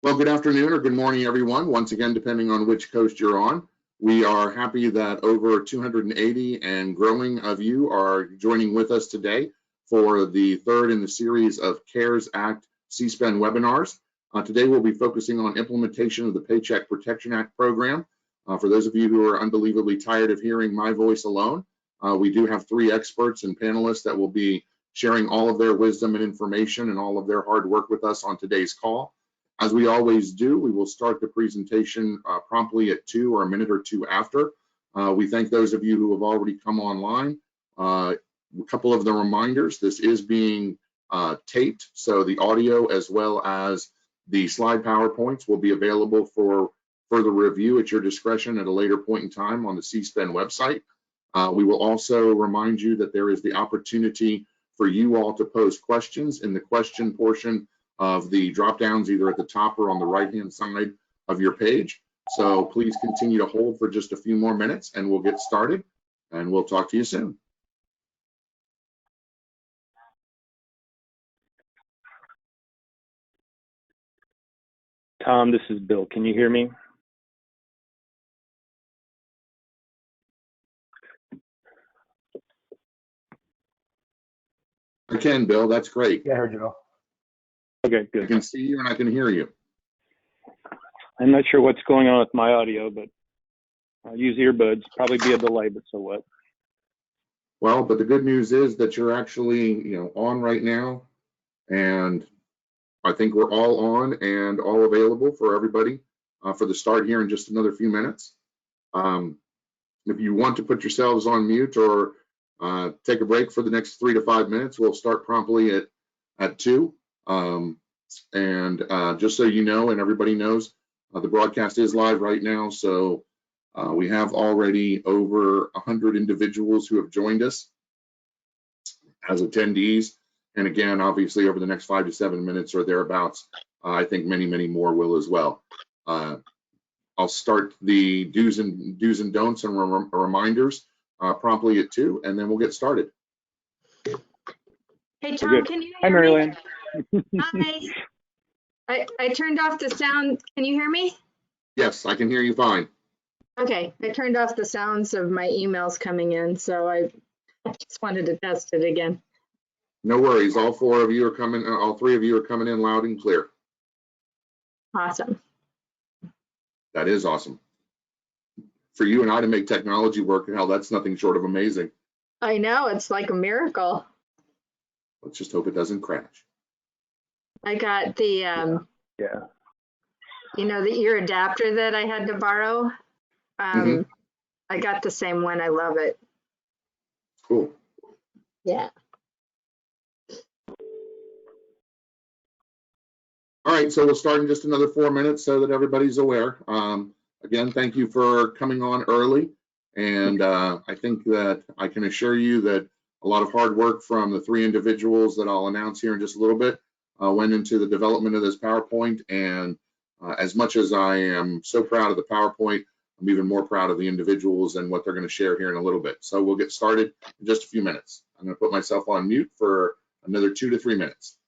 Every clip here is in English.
Well, good afternoon or good morning, everyone. Once again, depending on which coast you're on, we are happy that over 280 and growing of you are joining with us today for the third in the series of CARES Act C-SPAN webinars. Today, we'll be focusing on implementation of the Paycheck Protection Act program. For those of you who are unbelievably tired of hearing my voice alone, we do have three experts and panelists that will be sharing all of their wisdom and information and all of their hard work with us on today's call. As we always do, we will start the presentation promptly at 2 or a minute or two after. We thank those of you who have already come online. A couple of the reminders, this is being taped, so the audio as well as the slide PowerPoints will be available for further review at your discretion at a later point in time on the C-SPAN website. We will also remind you that there is the opportunity for you all to pose questions in the question portion of the drop downs, either at the top or on the right-hand side of your page. So please continue to hold for just a few more minutes and we'll get started and we'll talk to you soon. Tom, this is Bill. Can you hear me? I can, Bill. That's great. Yeah, I heard you, Bill. Okay, good. I can see you and I can hear you. I'm not sure what's going on with my audio, but I'll use earbuds. Probably be a delay, but so what? Well, but the good news is that you're actually, on right now, and I think we're all on and all available for everybody for the start here in just another few minutes. If you want to put yourselves on mute or take a break for the next 3 to 5 minutes, we'll start promptly at 2. Just so you know, and everybody knows, the broadcast is live right now. So we have already over 100 individuals who have joined us as attendees. And again, obviously, over the next 5 to 7 minutes or thereabouts, I think many, many more will as well. I'll start the do's and don'ts and reminders promptly at 2, and then we'll get started. Hey, Tom, can you hear me? Hi. I turned off the sound. Can you hear me? Yes, I can hear you fine. Okay, I turned off the sounds of my emails coming in, so I just wanted to test it again. No worries. All 4 of you are coming, all 3 of you are coming in loud and clear. Awesome. That is awesome. For you and I to make technology work, hell, that's nothing short of amazing. I know, it's like a miracle. Let's just hope it doesn't crash. I got the, the ear adapter that I had to borrow. I got the same one. I love it. Cool. Yeah. All right, so we'll start in just another 4 minutes so that everybody's aware. Again, thank you for coming on early. And I think that I can assure you that a lot of hard work from the 3 individuals that I'll announce here in just a little bit went into the development of this PowerPoint. And as much as I am so proud of the PowerPoint, I'm even more proud of the individuals and what they're going to share here in a little bit. So we'll get started in just a few minutes. I'm going to put myself on mute for another 2 to 3 minutes.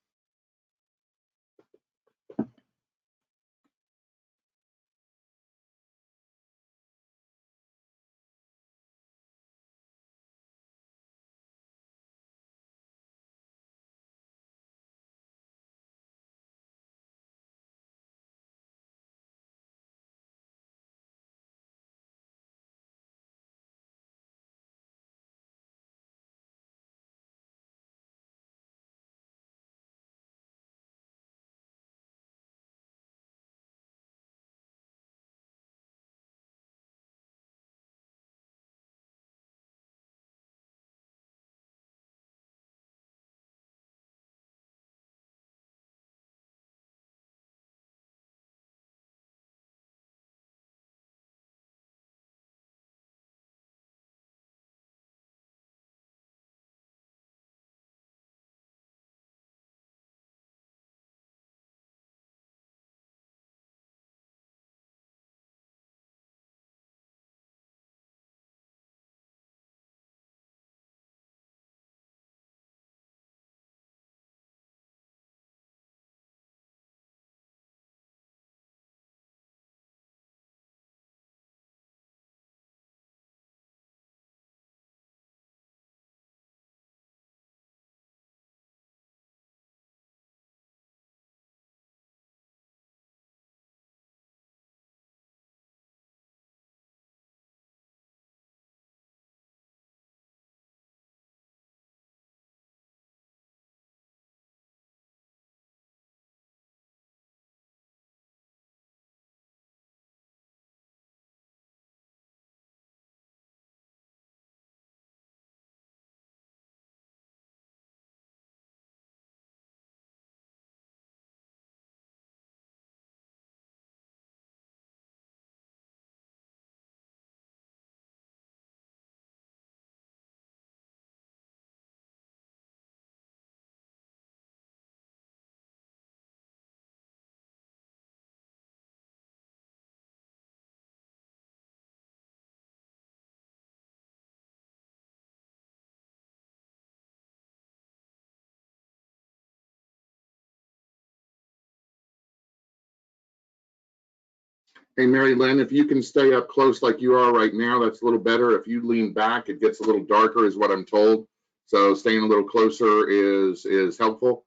Hey, Mary Lynn, if you can stay up close like you are right now, that's a little better. If you lean back, it gets a little darker is what I'm told. So staying a little closer is helpful.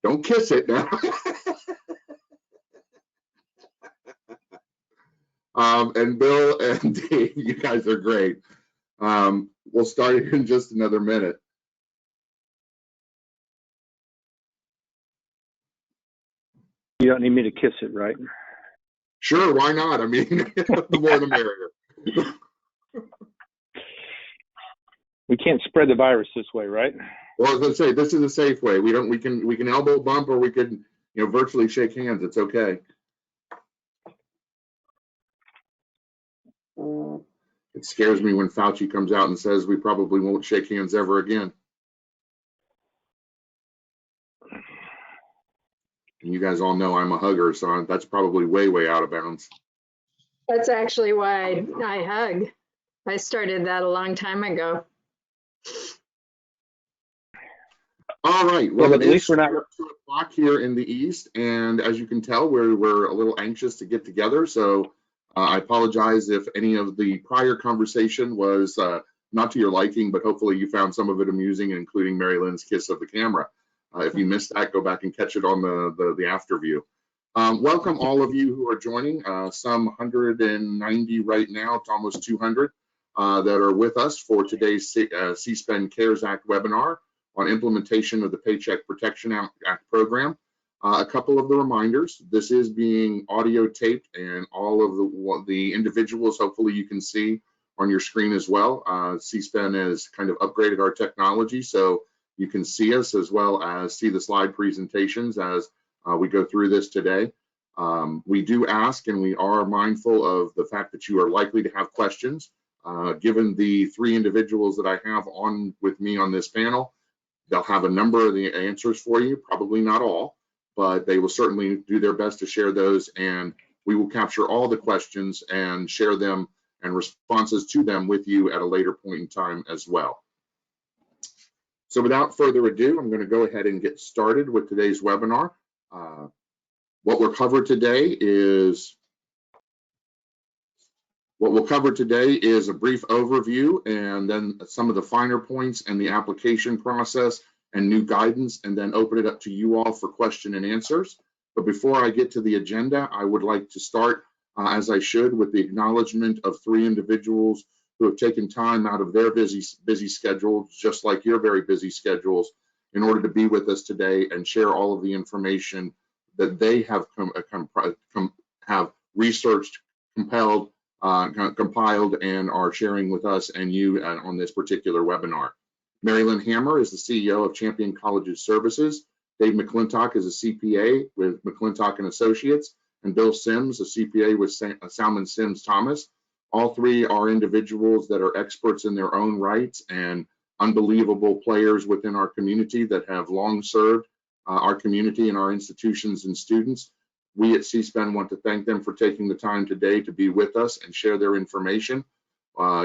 Don't kiss it now. And Bill and Dave, you guys are great. We'll start in just another minute. You don't need me to kiss it, right? Sure, why not? I mean, the more the merrier. We can't spread the virus this way, right? Well, I was gonna say, this is a safe way. We can elbow bump, or we could, virtually shake hands. It's okay. It scares me when Fauci comes out and says we probably won't shake hands ever again. And you guys all know I'm a hugger, so that's probably way, way out of bounds. That's actually why I hug. I started that a long time ago. All right. Well, at least we're not 2:00 here in the East, and as you can tell, we're a little anxious to get together. So I apologize if any of the prior conversation was not to your liking, but hopefully you found some of it amusing, including Mary Lynn's kiss of the camera. If you missed that, go back and catch it on the after view. Welcome all of you who are joining, some 190 right now, it's almost 200 that are with us for today's C-SPAN CARES Act webinar on implementation of the Paycheck Protection Act program. A couple of the reminders: this is being audio taped, and all of the individuals, hopefully you can see on your screen as well. C-SPAN has kind of upgraded our technology, so you can see us as well as see the slide presentations as we go through this today. We do ask, and we are mindful of the fact that you are likely to have questions. Given the 3 individuals that I have on with me on this panel, they'll have a number of the answers for you, probably not all, but they will certainly do their best to share those, and we will capture all the questions and share them and responses to them with you at a later point in time as well. So without further ado, I'm going to go ahead and get started with today's webinar. What we'll cover today is a brief overview, and then some of the finer points and the application process and new guidance, and then open it up to you all for question and answers. But before I get to the agenda, I would like to start, as I should, with the acknowledgement of 3 individuals who have taken time out of their busy schedules, just like your very busy schedules, in order to be with us today and share all of the information that they have have researched, compiled, and are sharing with us and you on this particular webinar. Mary Lynn Hammer is the CEO of Champion Colleges Services. Dave McClintock is a CPA with McClintock and Associates, and Bill Sims, a CPA with Salmon Sims Thomas. All 3 are individuals that are experts in their own rights and unbelievable players within our community that have long served our community and our institutions and students. We at C-SPAN want to thank them for taking the time today to be with us and share their information.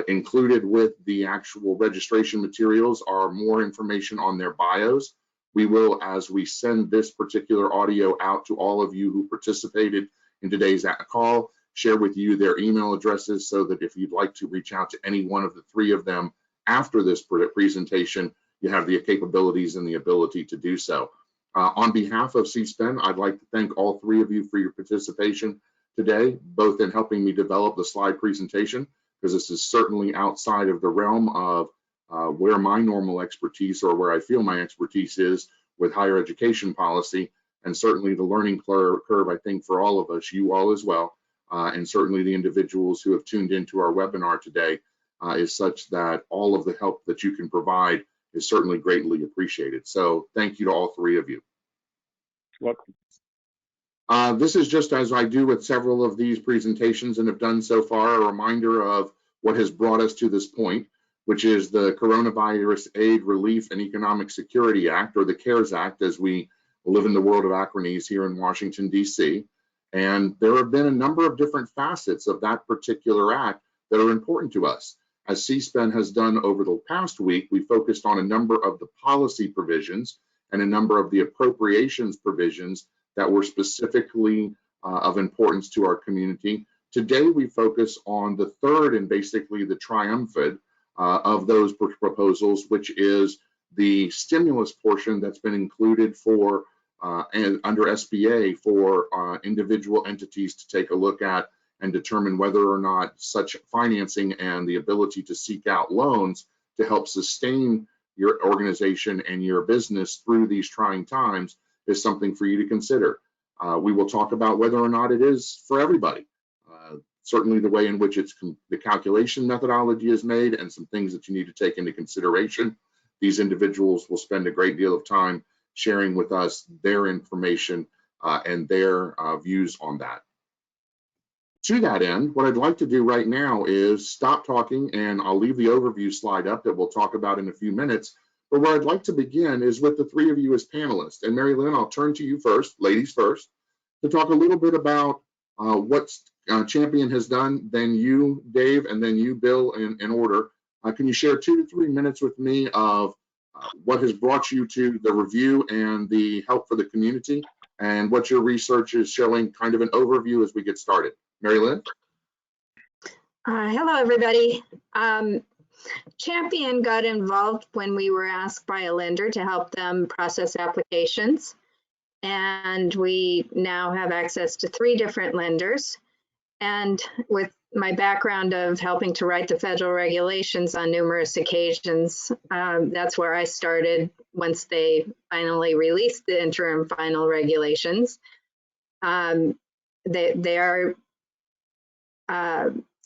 Included with the actual registration materials are more information on their bios. We will, as we send this particular audio out to all of you who participated in today's call, share with you their email addresses so that if you'd like to reach out to any one of the 3 of them after this presentation, you have the capabilities and the ability to do so. On behalf of C-SPAN, I'd like to thank all 3 of you for your participation today, both in helping me develop the slide presentation, because this is certainly outside of the realm of where my normal expertise or where I feel my expertise is with higher education policy, and certainly the learning curve, I think, for all of us, you all as well, and certainly the individuals who have tuned into our webinar today is such that all of the help that you can provide is certainly greatly appreciated. So thank you to all 3 of you. Welcome. This is just as I do with several of these presentations and have done so far, a reminder of what has brought us to this point, which is the Coronavirus Aid, Relief, and Economic Security Act, or the CARES Act, as we live in the world of acronyms here in Washington, D.C. And there have been a number of different facets of that particular act that are important to us. As C-SPAN has done over the past week, we focused on a number of the policy provisions and a number of the appropriations provisions that were specifically of importance to our community. Today, we focus on the third and basically the triumvirate of those proposals, which is the stimulus portion that's been included for and under SBA for individual entities to take a look at and determine whether or not such financing and the ability to seek out loans to help sustain your organization and your business through these trying times is something for you to consider. We will talk about whether or not it is for everybody. Certainly the way in which the calculation methodology is made and some things that you need to take into consideration. These individuals will spend a great deal of time sharing with us their information and their views on that. To that end, what I'd like to do right now is stop talking, and I'll leave the overview slide up that we'll talk about in a few minutes. But where I'd like to begin is with the three of you as panelists. And Mary Lynn, I'll turn to you first, ladies first, to talk a little bit about what Champion has done, then you, Dave, and then you, Bill, in order. Can you share 2 to 3 minutes with me of what has brought you to the review and the help for the community, and what your research is showing, kind of an overview as we get started? Mary Lynn? Hello, everybody. Champion got involved when we were asked by a lender to help them process applications. And we now have access to 3 different lenders. And with my background of helping to write the federal regulations on numerous occasions, that's where I started once they finally released the interim final regulations. They are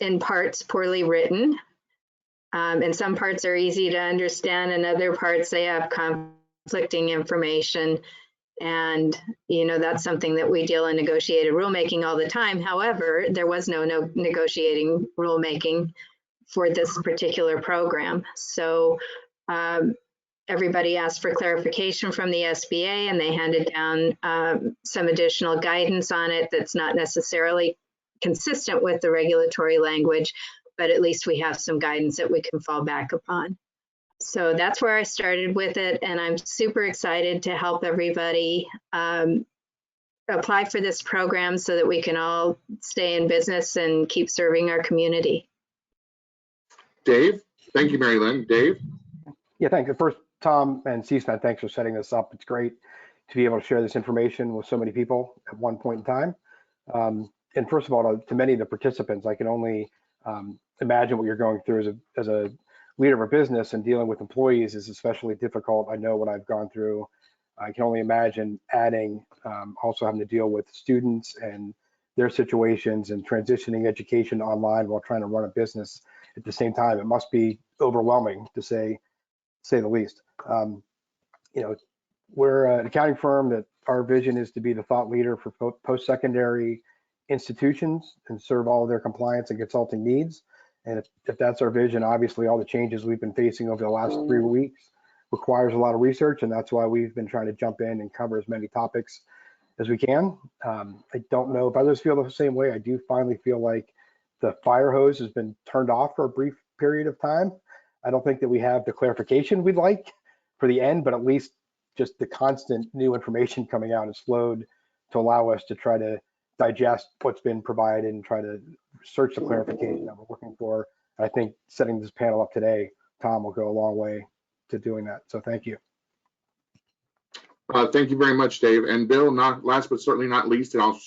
in parts poorly written. And some parts are easy to understand, and other parts they have conflicting information. And, you know, that's something that we deal in negotiated rulemaking all the time. However, there was no negotiating rulemaking for this particular program. So everybody asked for clarification from the SBA, and they handed down some additional guidance on it that's not necessarily consistent with the regulatory language, but at least we have some guidance that we can fall back upon. So that's where I started with it, and I'm super excited to help everybody apply for this program so that we can all stay in business and keep serving our community. Dave? Thank you, Mary Lynn. Dave? Yeah, thank you. First, Tom and C-SPAN, thanks for setting this up. It's great to be able to share this information with so many people at one point in time. And first of all, to many of the participants, I can only imagine what you're going through as a leader of a business, and dealing with employees is especially difficult. I know what I've gone through. I can only imagine adding also having to deal with students and their situations and transitioning education online while trying to run a business at the same time. It must be overwhelming, to say the least. You know, we're an accounting firm that our vision is to be the thought leader for post-secondary institutions and serve all of their compliance and consulting needs. And if that's our vision, obviously all the changes we've been facing over the last 3 weeks requires a lot of research, and that's why we've been trying to jump in and cover as many topics as we can. I don't know if others feel the same way. I do finally feel like the fire hose has been turned off for a brief period of time. I don't think that we have the clarification we'd like for the end, but at least just the constant new information coming out has slowed to allow us to try to digest what's been provided and try to search the clarification that we're looking for. I think setting this panel up today, Tom, will go a long way to doing that. So thank you. Thank you very much, Dave. And Bill, not last but certainly not least, and I'll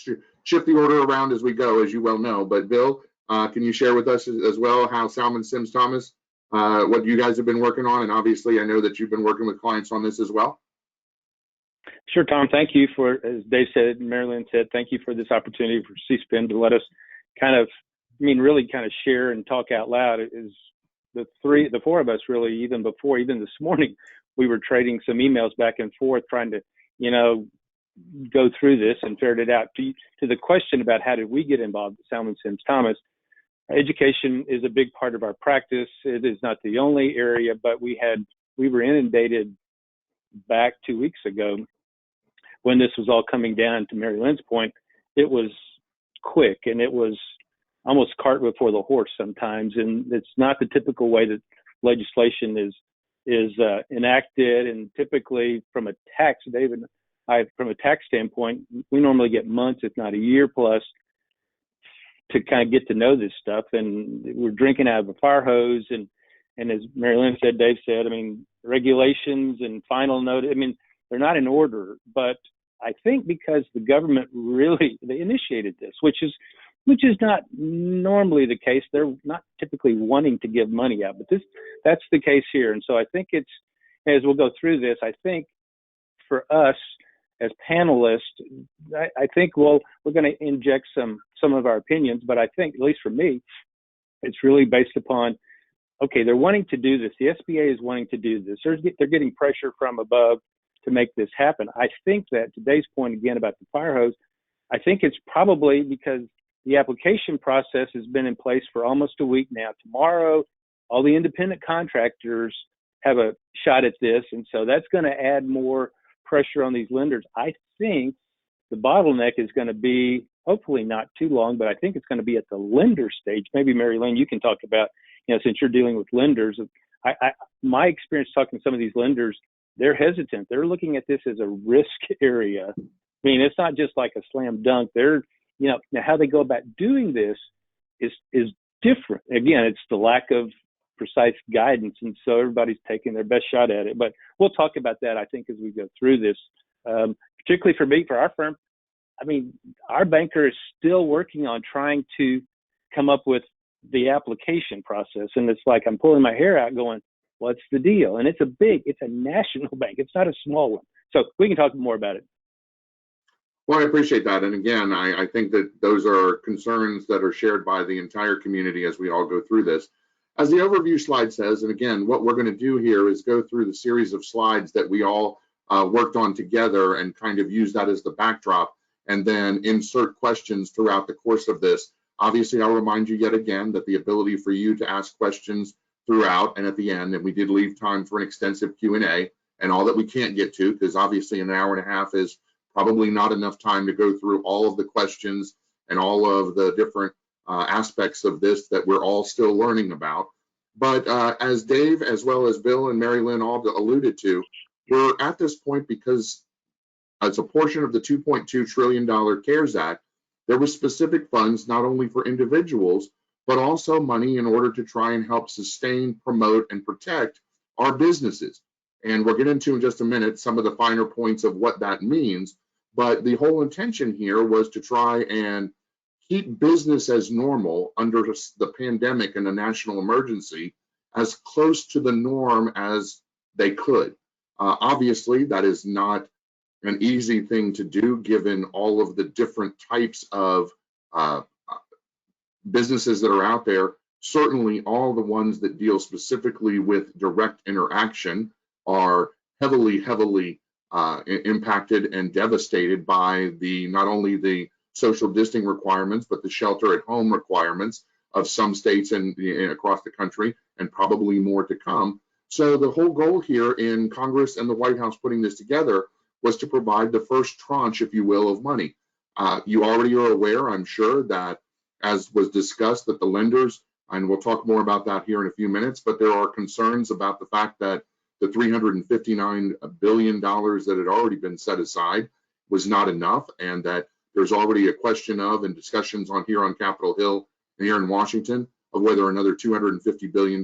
shift the order around as we go, as you well know. But Bill, can you share with us as well how Salmon Sims Thomas, what you guys have been working on? And obviously, I know that you've been working with clients on this as well. Sure, Tom. Thank you for, as Dave said, Mary Lynn said, thank you for this opportunity for C-SPAN to let us really share and talk out loud. It is the 4 of us really, even this morning, we were trading some emails back and forth, trying to, go through this and figured it out. To the question about how did we get involved with Salmon Sims Thomas, education is a big part of our practice. It is not the only area, but we were inundated back 2 weeks ago when this was all coming down. To Mary Lynn's point, it was quick and it was almost cart before the horse sometimes, and it's not the typical way that legislation is enacted. And typically, from a tax, David, from a tax standpoint, we normally get months, if not a year plus, to kind of get to know this stuff. And we're drinking out of a fire hose. And as Mary Lynn said, Dave said, I mean, regulations and final note, I mean, they're not in order. But I think because the government they initiated this, which is not normally the case. They're not typically wanting to give money out, but that's the case here. And so I think it's, as we'll go through this, I think for us as panelists, I think we're going to inject some of our opinions, but I think, at least for me, it's really based upon, okay, they're wanting to do this. The SBA is wanting to do this. They're getting pressure from above to make this happen. I think that today's point, again, about the fire hose, I think it's probably because the application process has been in place for almost a week now. Tomorrow, all the independent contractors have a shot at this, and so that's going to add more pressure on these lenders. I think the bottleneck is going to be, hopefully not too long, but I think it's going to be at the lender stage. Maybe Mary Lynn, you can talk about, since you're dealing with lenders, my experience talking to some of these lenders, they're hesitant. They're looking at this as a risk area. I mean, it's not just like a slam dunk. They're, now how they go about doing this is different. Again, it's the lack of precise guidance, and so everybody's taking their best shot at it. But we'll talk about that, I think, as we go through this. Particularly for me, for our firm, I mean, our banker is still working on trying to come up with the application process, and it's like I'm pulling my hair out going, what's the deal? And it's a national bank. It's not a small one. So we can talk more about it. Well, I appreciate that. And again, I think that those are concerns that are shared by the entire community as we all go through this. As the overview slide says, and again, what we're going to do here is go through the series of slides that we all worked on together and kind of use that as the backdrop, and then insert questions throughout the course of this. Obviously, I'll remind you yet again that the ability for you to ask questions throughout and at the end, and we did leave time for an extensive Q&A, and all that we can't get to, because obviously an hour and a half is probably not enough time to go through all of the questions and all of the different aspects of this that we're all still learning about. But as Dave, as well as Bill and Mary Lynn all alluded to, we're at this point because as a portion of the $2.2 trillion CARES Act, there were specific funds not only for individuals, but also money in order to try and help sustain, promote, and protect our businesses. And we'll get into in just a minute some of the finer points of what that means. But the whole intention here was to try and keep business as normal under the pandemic and the national emergency as close to the norm as they could. Obviously, that is not an easy thing to do given all of the different types of businesses that are out there. Certainly, all the ones that deal specifically with direct interaction are heavily impacted and devastated by not only the social distancing requirements, but the shelter at home requirements of some states and across the country, and probably more to come. So the whole goal here in Congress and the White House putting this together was to provide the first tranche, if you will, of money. You already are aware, I'm sure, that as was discussed, that the lenders, and we'll talk more about that here in a few minutes, but there are concerns about the fact that the $359 billion that had already been set aside was not enough, and that there's already a question of, and discussions on here on Capitol Hill and here in Washington, of whether another $250 billion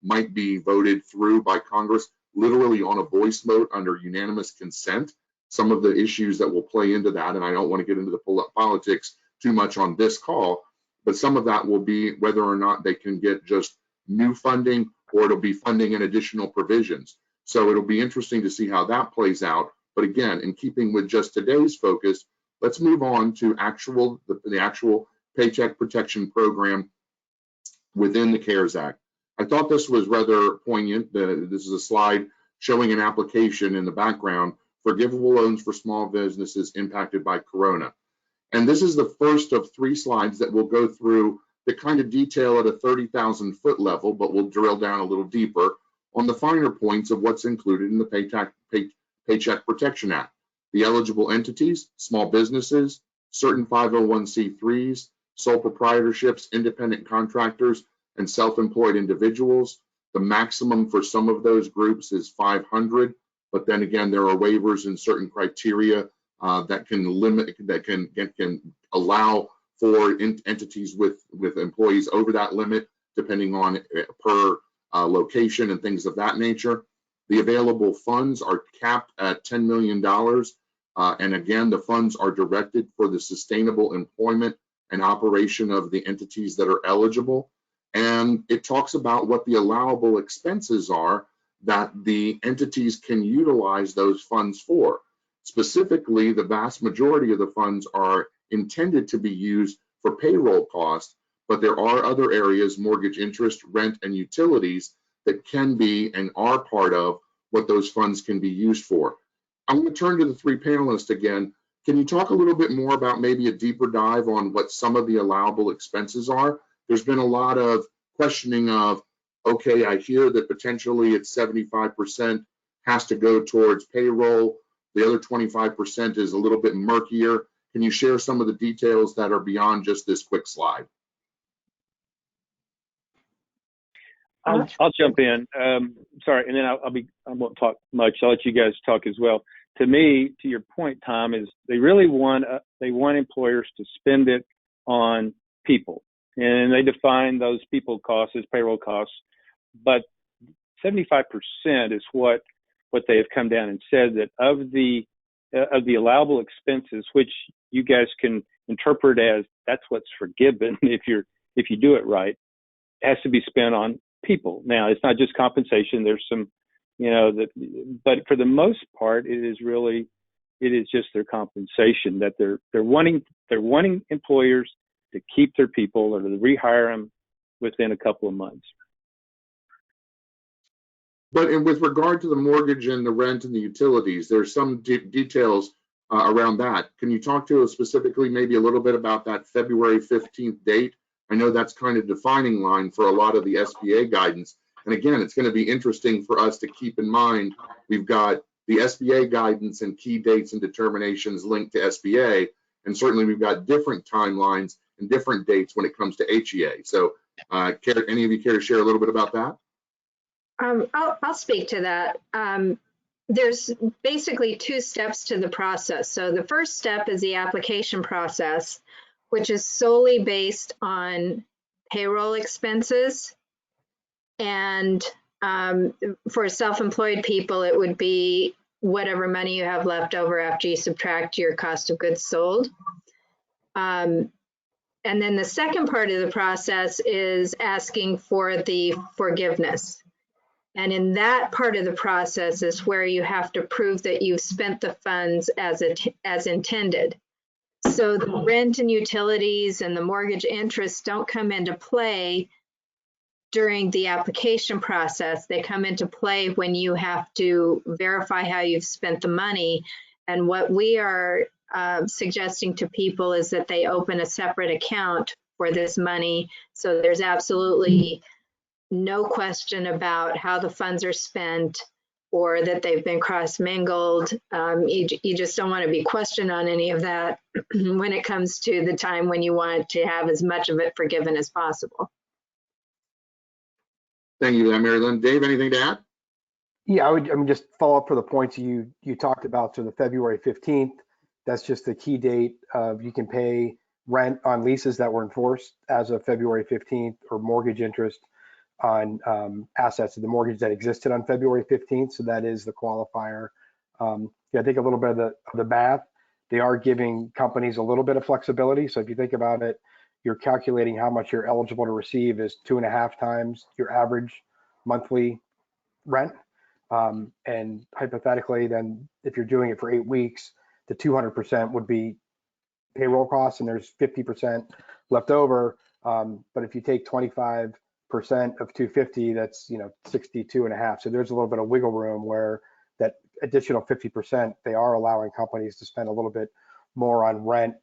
might be voted through by Congress, literally on a voice vote under unanimous consent. Some of the issues that will play into that, and I don't want to get into the politics too much on this call, but some of that will be whether or not they can get just new funding, or it'll be funding in additional provisions. So it'll be interesting to see how that plays out. But again, in keeping with just today's focus, let's move on to the actual Paycheck Protection Program within the CARES Act. I thought this was rather poignant. This is a slide showing an application in the background, forgivable loans for small businesses impacted by Corona. And this is the first of 3 slides that will go through the kind of detail at a 30,000 foot level, but we'll drill down a little deeper on the finer points of what's included in the Paycheck Protection Act. The eligible entities, small businesses, certain 501c3s, sole proprietorships, independent contractors, and self-employed individuals. The maximum for some of those groups is 500, but then again, there are waivers and certain criteria that can limit, that can allow for entities with employees over that limit, depending on per location and things of that nature. The available funds are capped at $10 million. And again, the funds are directed for the sustainable employment and operation of the entities that are eligible. And it talks about what the allowable expenses are that the entities can utilize those funds for. Specifically, the vast majority of the funds are intended to be used for payroll costs, but there are other areas, mortgage interest, rent, and utilities, that can be and are part of what those funds can be used for. I'm going to turn to the three panelists again. Can you talk a little bit more about maybe a deeper dive on what some of the allowable expenses are? There's been a lot of questioning of, okay, I hear that potentially it's 75% has to go towards payroll. The other 25% is a little bit murkier. Can you share some of the details that are beyond just this quick slide? I'll jump in. Sorry, and then I won't talk much. I'll let you guys talk as well. To me, to your point, Tom, is they really want employers to spend it on people, and they define those people costs as payroll costs. But 75% is what they have come down and said that of the allowable expenses, which you guys can interpret as that's what's forgiven if you do it right, it has to be spent on people. Now, it's not just compensation. There's some, but for the most part, it is just their compensation that they're wanting employers to keep their people or to rehire them within a couple of months. But with regard to the mortgage and the rent and the utilities, there's some details around that. Can you talk to us specifically, maybe a little bit about that February 15th date? I know that's kind of defining line for a lot of the SBA guidance. And again, it's going to be interesting for us to keep in mind. We've got the SBA guidance and key dates and determinations linked to SBA. And certainly we've got different timelines and different dates when it comes to HEA. So any of you care to share a little bit about that? I'll speak to that. There's basically two steps to the process. So the first step is the application process, which is solely based on payroll expenses. And for self-employed people, it would be whatever money you have left over after you subtract your cost of goods sold. And then the second part of the process is asking for the forgiveness. And in that part of the process is where you have to prove that you've spent the funds as intended. So the rent and utilities and the mortgage interest don't come into play during the application process. They come into play when you have to verify how you've spent the money. And what we are suggesting to people is that they open a separate account for this money. So there's absolutely no question about how the funds are spent or that they've been cross-mingled. You just don't want to be questioned on any of that when it comes to the time when you want to have as much of it forgiven as possible. Thank you, Mary Lynn. Dave, anything to add? Yeah, I would just follow up for the points you talked about. So the February 15th, that's just the key date of you can pay rent on leases that were enforced as of February 15th or mortgage interest on assets of the mortgage that existed on February 15th. So that is the qualifier. I think a little bit of the math, they are giving companies a little bit of flexibility. So if you think about it, you're calculating how much you're eligible to receive is 2.5 times your average monthly rent. And hypothetically, then if you're doing it for 8 weeks, the 200% would be payroll costs, and there's 50% left over. But if you take 25% of 250, that's 62.5. So there's a little bit of wiggle room where that additional 50%, they are allowing companies to spend a little bit more on rent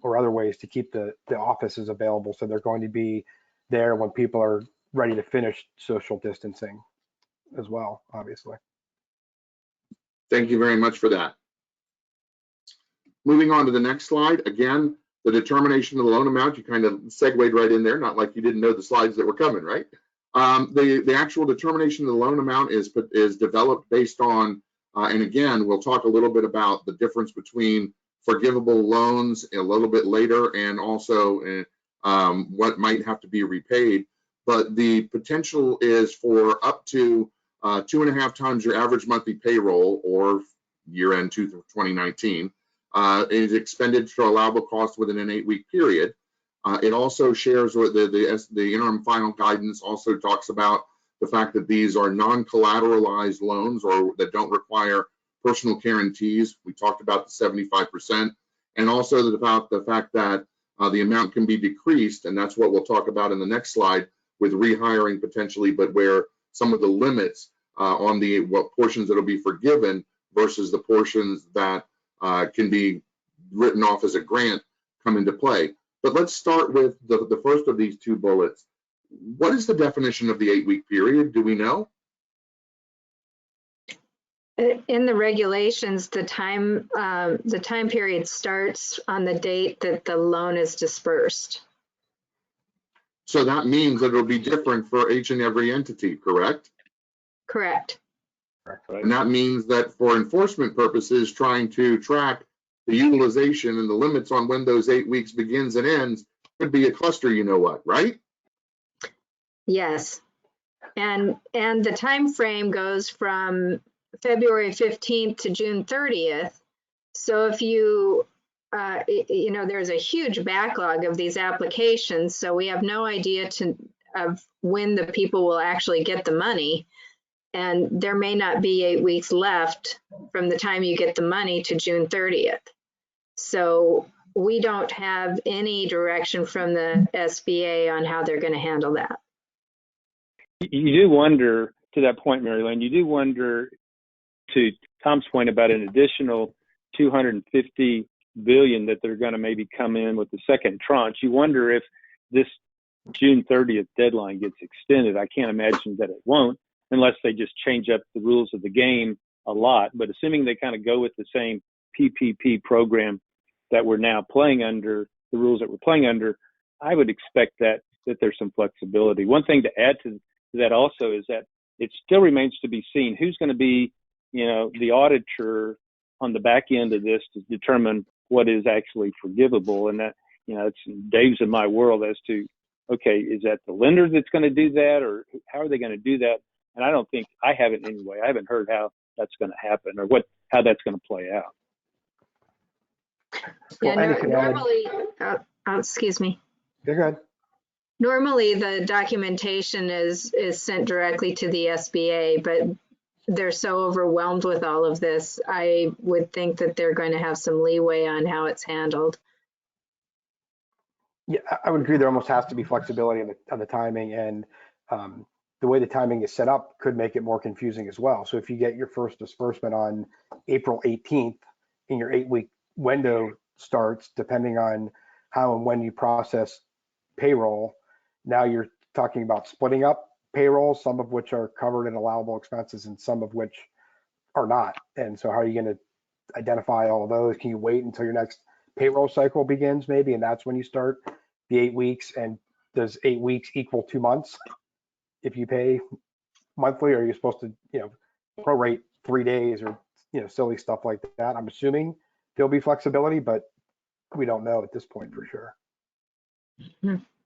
or other ways to keep the offices available. So they're going to be there when people are ready to finish social distancing as well, obviously. Thank you very much for that. Moving on to the next slide. Again, the determination of the loan amount, you kind of segued right in there, not like you didn't know the slides that were coming, right? The actual determination of the loan amount is developed based on And again, we'll talk a little bit about the difference between forgivable loans a little bit later, and also what might have to be repaid. But the potential is for up to 2.5 times your average monthly payroll, or year-end 2019, is expended for allowable costs within an 8-week period. It also shares with the interim final guidance also talks about the fact that these are non-collateralized loans, or that don't require personal guarantees. We talked about the 75%, and also about the fact that the amount can be decreased, and that's what we'll talk about in the next slide with rehiring potentially, but where some of the limits on what portions that will be forgiven versus the portions that can be written off as a grant come into play. But let's start with the first of these two bullets. What is the definition of the 8-week period? Do we know? In the regulations, the time period starts on the date that the loan is dispersed. So that means that it'll be different for each and every entity, correct? Correct. And that means that for enforcement purposes, trying to track the utilization and the limits on when those 8 weeks begins and ends could be a cluster, you know what, right? Yes. And the time frame goes from February 15th to June 30th. So if you there's a huge backlog of these applications, so we have no idea of when the people will actually get the money. And there may not be 8 weeks left from the time you get the money to June 30th. So we don't have any direction from the SBA on how they're going to handle that. You do wonder, to that point, Mary Lynn, you do wonder, to Tom's point about an additional $250 billion that they're going to maybe come in with the second tranche. You wonder if this June 30th deadline gets extended. I can't imagine that it won't, unless they just change up the rules of the game a lot. But assuming they kind of go with the same PPP program that we're now playing under, the rules that we're playing under, I would expect that there's some flexibility. One thing to add to that also is that it still remains to be seen who's going to be, the auditor on the back end of this to determine what is actually forgivable. And that, it's Dave's in my world as to, okay, is that the lender that's going to do that, or how are they going to do that? And I don't think, I haven't anyway, I haven't heard how that's going to happen, or how that's going to play out. Yeah, normally, excuse me. Go ahead. Normally the documentation is sent directly to the SBA, but they're so overwhelmed with all of this, I would think that they're going to have some leeway on how it's handled. Yeah, I would agree. There almost has to be flexibility on the timing, and the way the timing is set up could make it more confusing as well. So if you get your first disbursement on April 18th and your 8-week window starts, depending on how and when you process payroll, now you're talking about splitting up payroll, some of which are covered in allowable expenses and some of which are not. And so how are you going to identify all of those? Can you wait until your next payroll cycle begins maybe, and that's when you start the 8 weeks? And does 8 weeks equal 2 months if you pay monthly, or are you supposed to prorate 3 days, or silly stuff like that? I'm assuming there'll be flexibility, but we don't know at this point for sure.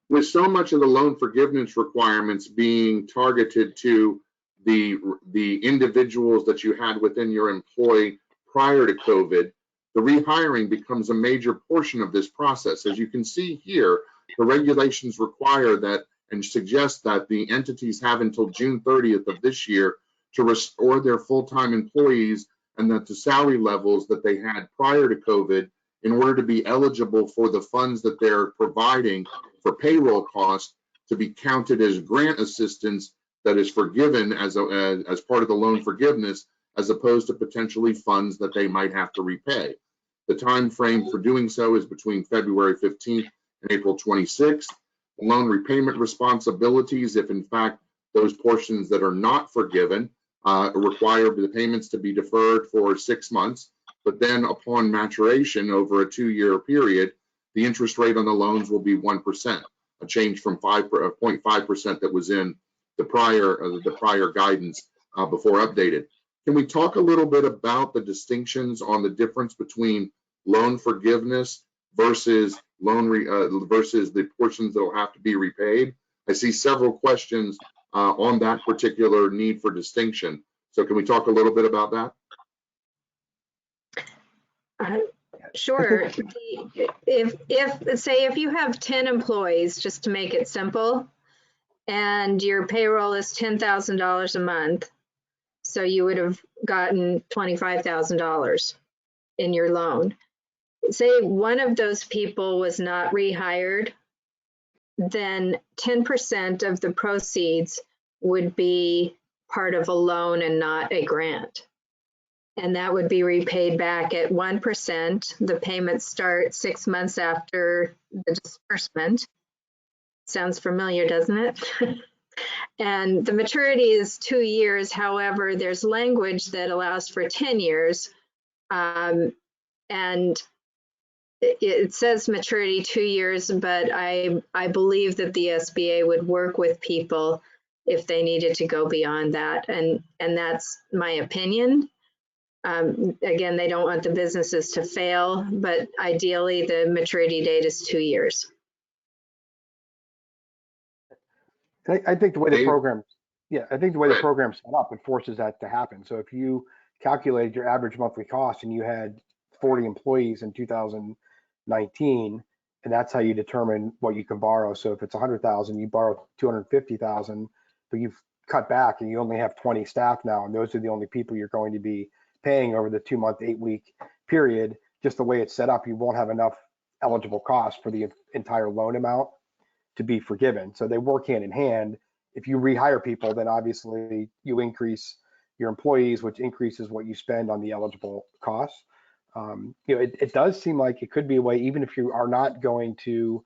With so much of the loan forgiveness requirements being targeted to the individuals that you had within your employ prior to COVID, the rehiring becomes a major portion of this process. As you can see here, the regulations require that and suggest that the entities have until June 30th of this year to restore their full-time employees and that the salary levels that they had prior to COVID in order to be eligible for the funds that they're providing for payroll costs to be counted as grant assistance that is forgiven as part of the loan forgiveness, as opposed to potentially funds that they might have to repay. The time frame for doing so is between February 15th and April 26th. Loan repayment responsibilities, if in fact those portions that are not forgiven require the payments to be deferred for 6 months, but then upon maturation over a 2-year period, the interest rate on the loans will be 1%, a change from 0.5% that was in the prior guidance before updated. Can we talk a little bit about the distinctions on the difference between loan forgiveness versus versus the portions that will have to be repaid? I see several questions on that particular need for distinction. So can we talk a little bit about that? Sure. If you have 10 employees, just to make it simple, and your payroll is $10,000 a month, so you would have gotten $25,000 in your loan. Say one of those people was not rehired, then 10% of the proceeds would be part of a loan and not a grant. And that would be repaid back at 1%. The payments start 6 months after the disbursement. Sounds familiar, doesn't it? And the maturity is 2 years. However, there's language that allows for 10 years. And it says maturity 2 years, but I believe that the SBA would work with people if they needed to go beyond that. And that's my opinion. Again, they don't want the businesses to fail, but ideally the maturity date is 2 years. I think the way the program, I think the way the program's set up, it forces that to happen. So if you calculated your average monthly cost and you had 40 employees in 2019, and that's how you determine what you can borrow. So if it's 100,000, you borrow 250,000, but you've cut back and you only have 20 staff now, and those are the only people you're going to be paying over the 2-month, 8-week period. Just the way it's set up, you won't have enough eligible costs for the entire loan amount to be forgiven. So they work hand in hand. If you rehire people, then obviously you increase your employees, which increases what you spend on the eligible costs. It does seem like it could be a way, even if you are not going to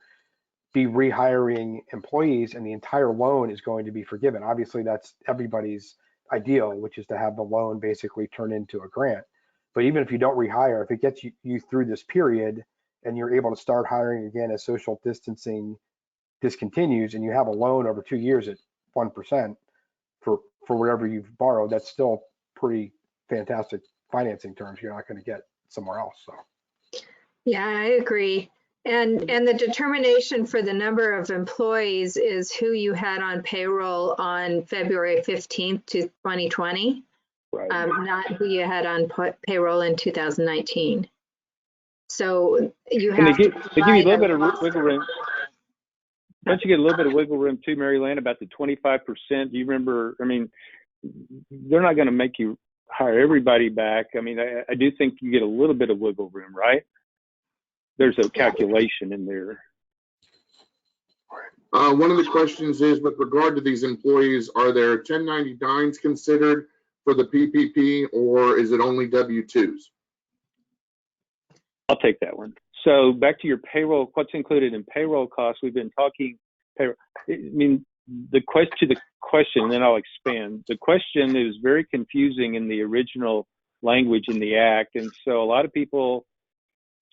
be rehiring employees and the entire loan is going to be forgiven. Obviously, that's everybody's ideal, which is to have the loan basically turn into a grant. But even if you don't rehire, if it gets you through this period and you're able to start hiring again as social distancing discontinues and you have a loan over 2 years at 1% for whatever you've borrowed, that's still pretty fantastic financing terms you're not going to get somewhere else. So yeah, I agree. And the determination for the number of employees is who you had on payroll on February 15th to 2020, Right. Not who you had on payroll in 2019. So you have to give you a little bit of wiggle room. Don't you get a little bit of wiggle room too, Mary Lynn, about the 25%? Do you remember? I mean, they're not going to make you hire everybody back. I mean, I do think you get a little bit of wiggle room, right? There's a calculation in there. One of the questions is, with regard to these employees, are there 1099s considered for the PPP, or is it only W-2s? I'll take that one. So back to your payroll, what's included in payroll costs? We've been talking payroll. I mean, the question, and then I'll expand. The question is very confusing in the original language in the act, and so a lot of people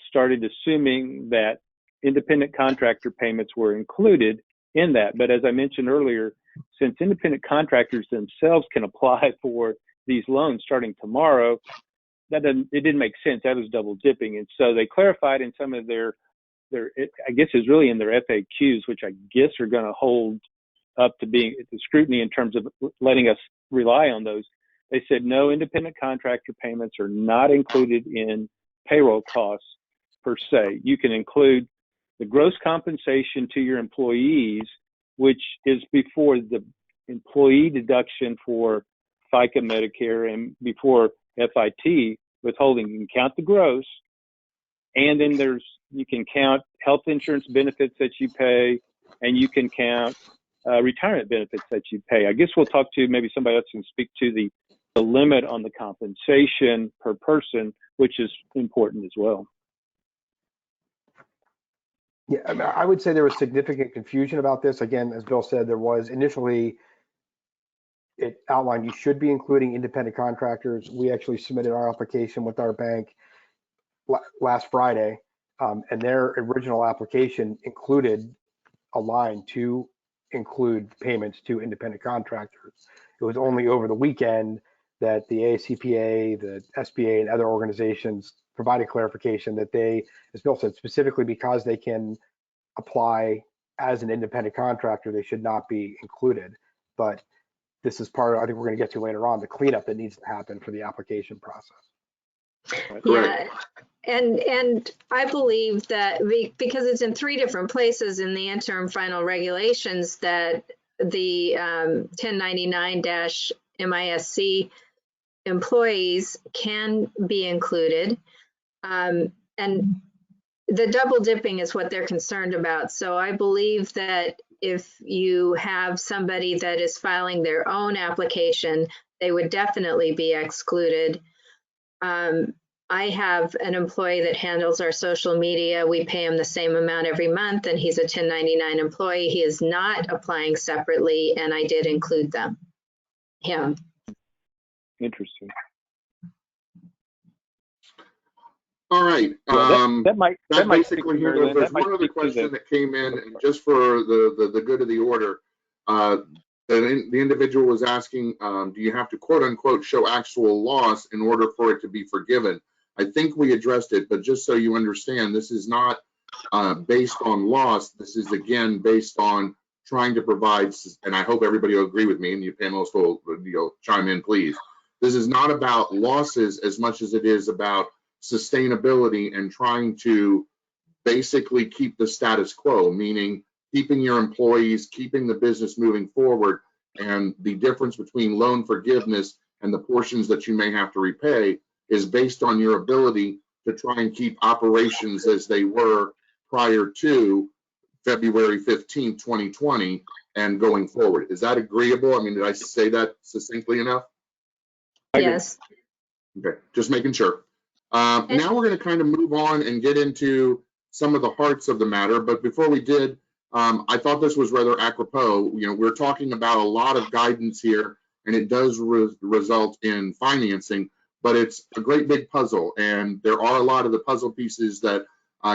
started assuming that independent contractor payments were included in that. But as I mentioned earlier, since independent contractors themselves can apply for these loans starting tomorrow, it didn't make sense. That was double dipping. And so they clarified in some of their I guess is really in their FAQs, which I guess are going to hold up to being the scrutiny in terms of letting us rely on those. They said no, independent contractor payments are not included in payroll costs per se. You can include the gross compensation to your employees, which is before the employee deduction for FICA, Medicare, and before FIT withholding. You can count the gross, and then you can count health insurance benefits that you pay, and you can count retirement benefits that you pay. I guess we'll talk to, maybe somebody else can speak to the limit on the compensation per person, which is important as well. Yeah, I mean, I would say there was significant confusion about this. Again, as Bill said, there was initially, it outlined you should be including independent contractors. We actually submitted our application with our bank last Friday, and their original application included a line to include payments to independent contractors. It was only over the weekend that the ACPA, the SBA, and other organizations provided clarification that they, as Bill said, specifically because they can apply as an independent contractor, they should not be included. But this is part of, I think we're going to get to later on, the cleanup that needs to happen for the application process. Yeah, and I believe that because it's in 3 different places in the interim final regulations, that the 1099-MISC employees can be included. And the double dipping is what they're concerned about. So I believe that if you have somebody that is filing their own application, they would definitely be excluded. I have an employee that handles our social media. We pay him the same amount every month, and he's a 1099 employee. He is not applying separately, and I did include him. Interesting. All right. That basically here. There's one other question that came in, and just for the good of the order, the individual was asking, do you have to quote unquote show actual loss in order for it to be forgiven? I think we addressed it, but just so you understand, this is not based on loss. This is again based on trying to provide, and I hope everybody will agree with me, and you panelists will chime in, please. This is not about losses as much as it is about sustainability and trying to basically keep the status quo, meaning keeping your employees, keeping the business moving forward, and the difference between loan forgiveness and the portions that you may have to repay is based on your ability to try and keep operations as they were prior to February 15, 2020 and going forward. Is that agreeable? I mean, did I say that succinctly enough? Yes. Okay, just making sure. Now we're going to kind of move on and get into some of the hearts of the matter. But before we did, I thought this was rather apropos. We're talking about a lot of guidance here, and it does result in financing, but it's a great big puzzle. And there are a lot of the puzzle pieces that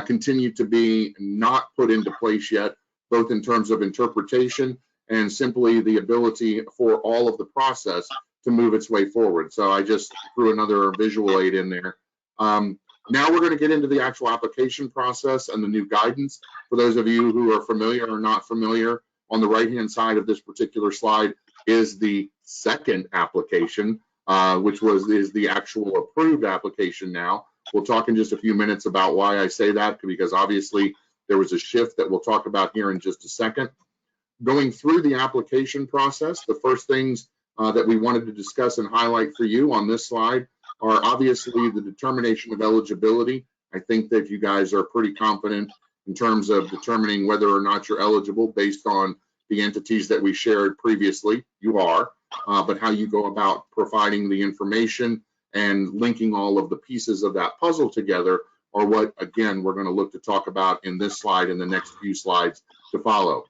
continue to be not put into place yet, both in terms of interpretation and simply the ability for all of the process to move its way forward. So I just threw another visual aid in there. Now we're going to get into the actual application process and the new guidance. For those of you who are familiar or not familiar, on the right-hand side of this particular slide is the second application, which is the actual approved application now. We'll talk in just a few minutes about why I say that, because obviously there was a shift that we'll talk about here in just a second. Going through the application process, the first things that we wanted to discuss and highlight for you on this slide are obviously the determination of eligibility. I think that you guys are pretty confident in terms of determining whether or not you're eligible based on the entities that we shared previously. You are, but how you go about providing the information and linking all of the pieces of that puzzle together are what, again, we're going to look to talk about in this slide and the next few slides to follow.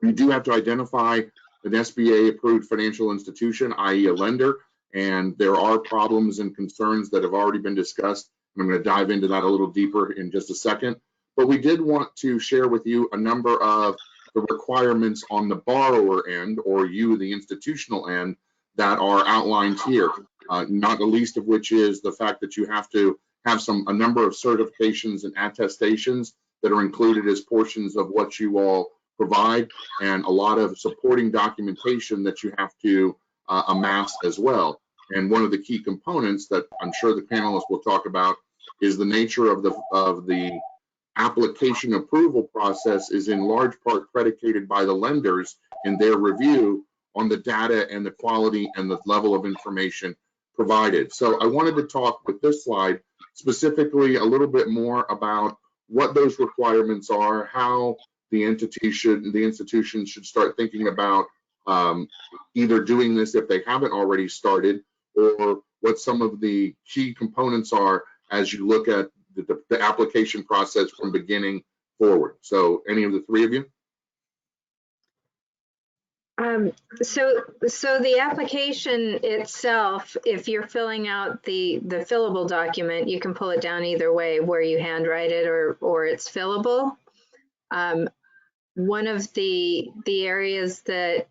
You do have to identify an SBA approved financial institution, i.e. a lender, and there are problems and concerns that have already been discussed. And I'm going to dive into that a little deeper in just a second. But we did want to share with you a number of the requirements on the borrower end, or you, the institutional end, that are outlined here. Not the least of which is the fact that you have to have a number of certifications and attestations that are included as portions of what you all provide, and a lot of supporting documentation that you have to amass as well. And one of the key components that I'm sure the panelists will talk about is the nature of the application approval process is in large part predicated by the lenders in their review on the data and the quality and the level of information provided. So I wanted to talk with this slide specifically a little bit more about what those requirements are, how the institution should start thinking about either doing this if they haven't already started, or what some of the key components are as you look at the application process from beginning forward. So any of the three of you? So the application itself, if you're filling out the fillable document, you can pull it down either way, where you handwrite it or it's fillable. One of the areas that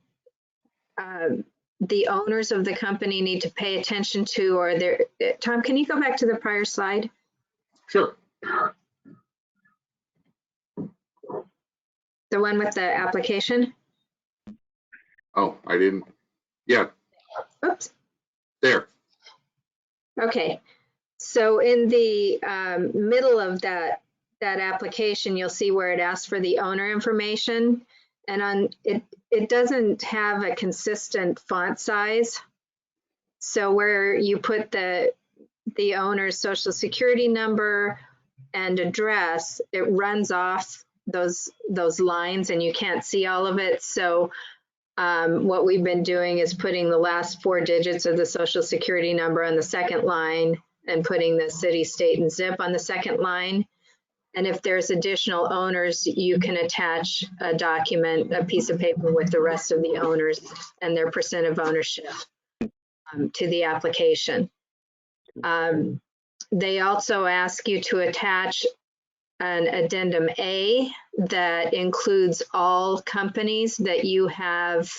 the owners of the company need to pay attention to, or their, Tom, can you go back to the prior slide? Sure. The one with the application? Oh, I didn't. Yeah, Oops. there. Okay. So in the middle of that application, you'll see where it asks for the owner information, and on it doesn't have a consistent font size. So where you put the owner's social security number and address, it runs off those lines and you can't see all of it. So what we've been doing is putting the last 4 digits of the social security number on the second line and putting the city, state, and zip on the second line. And if there's additional owners, you can attach a document, a piece of paper with the rest of the owners and their percent of ownership to the application. They also ask you to attach an addendum A that includes all companies that you have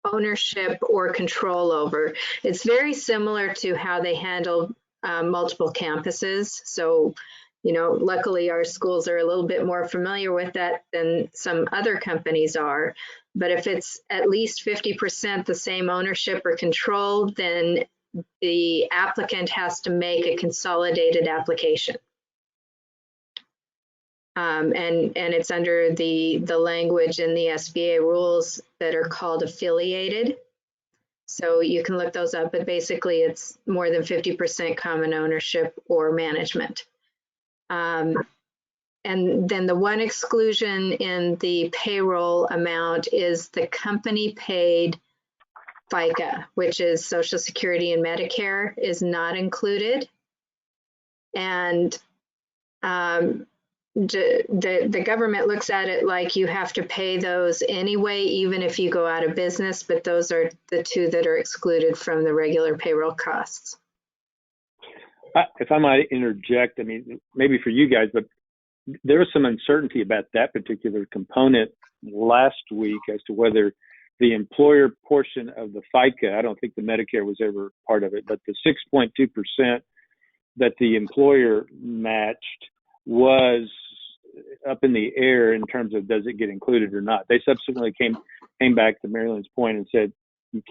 ownership or control over. It's very similar to how they handle multiple campuses. So, you know, luckily our schools are a little bit more familiar with that than some other companies are. But if it's at least 50% the same ownership or control, then the applicant has to make a consolidated application. And it's under the language in the SBA rules that are called affiliated. So you can look those up, but basically it's more than 50% common ownership or management. And then the one exclusion in the payroll amount is the company paid FICA, which is Social Security and Medicare, is not included. And the government looks at it like you have to pay those anyway, even if you go out of business, but those are the 2 that are excluded from the regular payroll costs. If I might interject, I mean, maybe for you guys, but there was some uncertainty about that particular component last week as to whether the employer portion of the FICA, I don't think the Medicare was ever part of it, but the 6.2% that the employer matched was up in the air in terms of does it get included or not. They subsequently came back to Marilyn's point and said you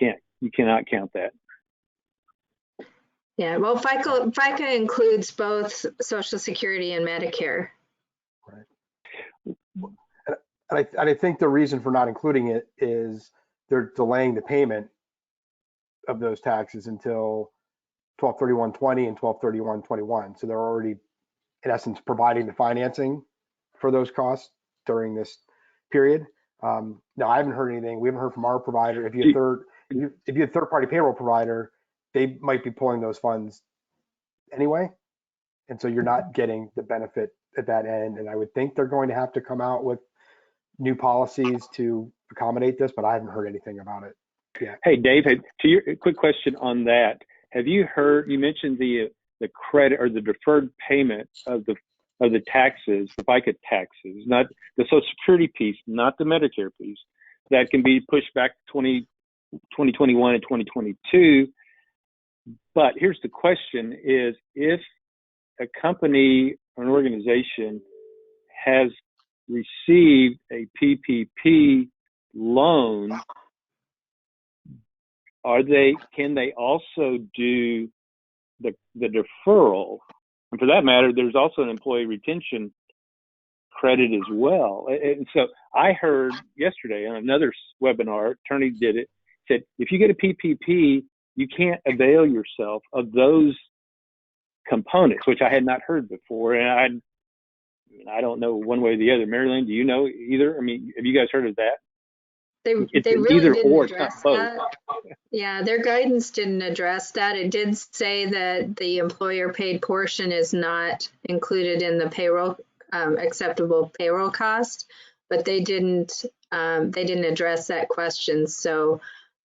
cannot count that. Yeah, well, FICA includes both Social Security and Medicare. Right. And I think the reason for not including it is they're delaying the payment of those taxes until 12/31/20 and 12/31/21. So they're already, in essence, providing the financing for those costs during this period. Now, I haven't heard anything. We haven't heard from our provider. If you have a third-party payroll provider, they might be pulling those funds anyway, and so you're not getting the benefit at that end. And I would think they're going to have to come out with new policies to accommodate this, but I haven't heard anything about it yet. Hey, Dave, to your quick question on that, have you heard? You mentioned the credit or the deferred payment of the taxes, the FICA taxes, not the Social Security piece, not the Medicare piece, that can be pushed back to 2021 and 2022. But here's the question is, if a company or an organization has received a PPP loan, can they also do the deferral? And for that matter, there's also an employee retention credit as well. And so I heard yesterday on another webinar, attorney did it, said, if you get a PPP, you can't avail yourself of those components, which I had not heard before. And I don't know one way or the other. Marilyn, do you know either? I mean, have you guys heard of that? They really didn't address that. Yeah, their guidance didn't address that. It did say that the employer paid portion is not included in the payroll acceptable payroll cost, but they didn't address that question. So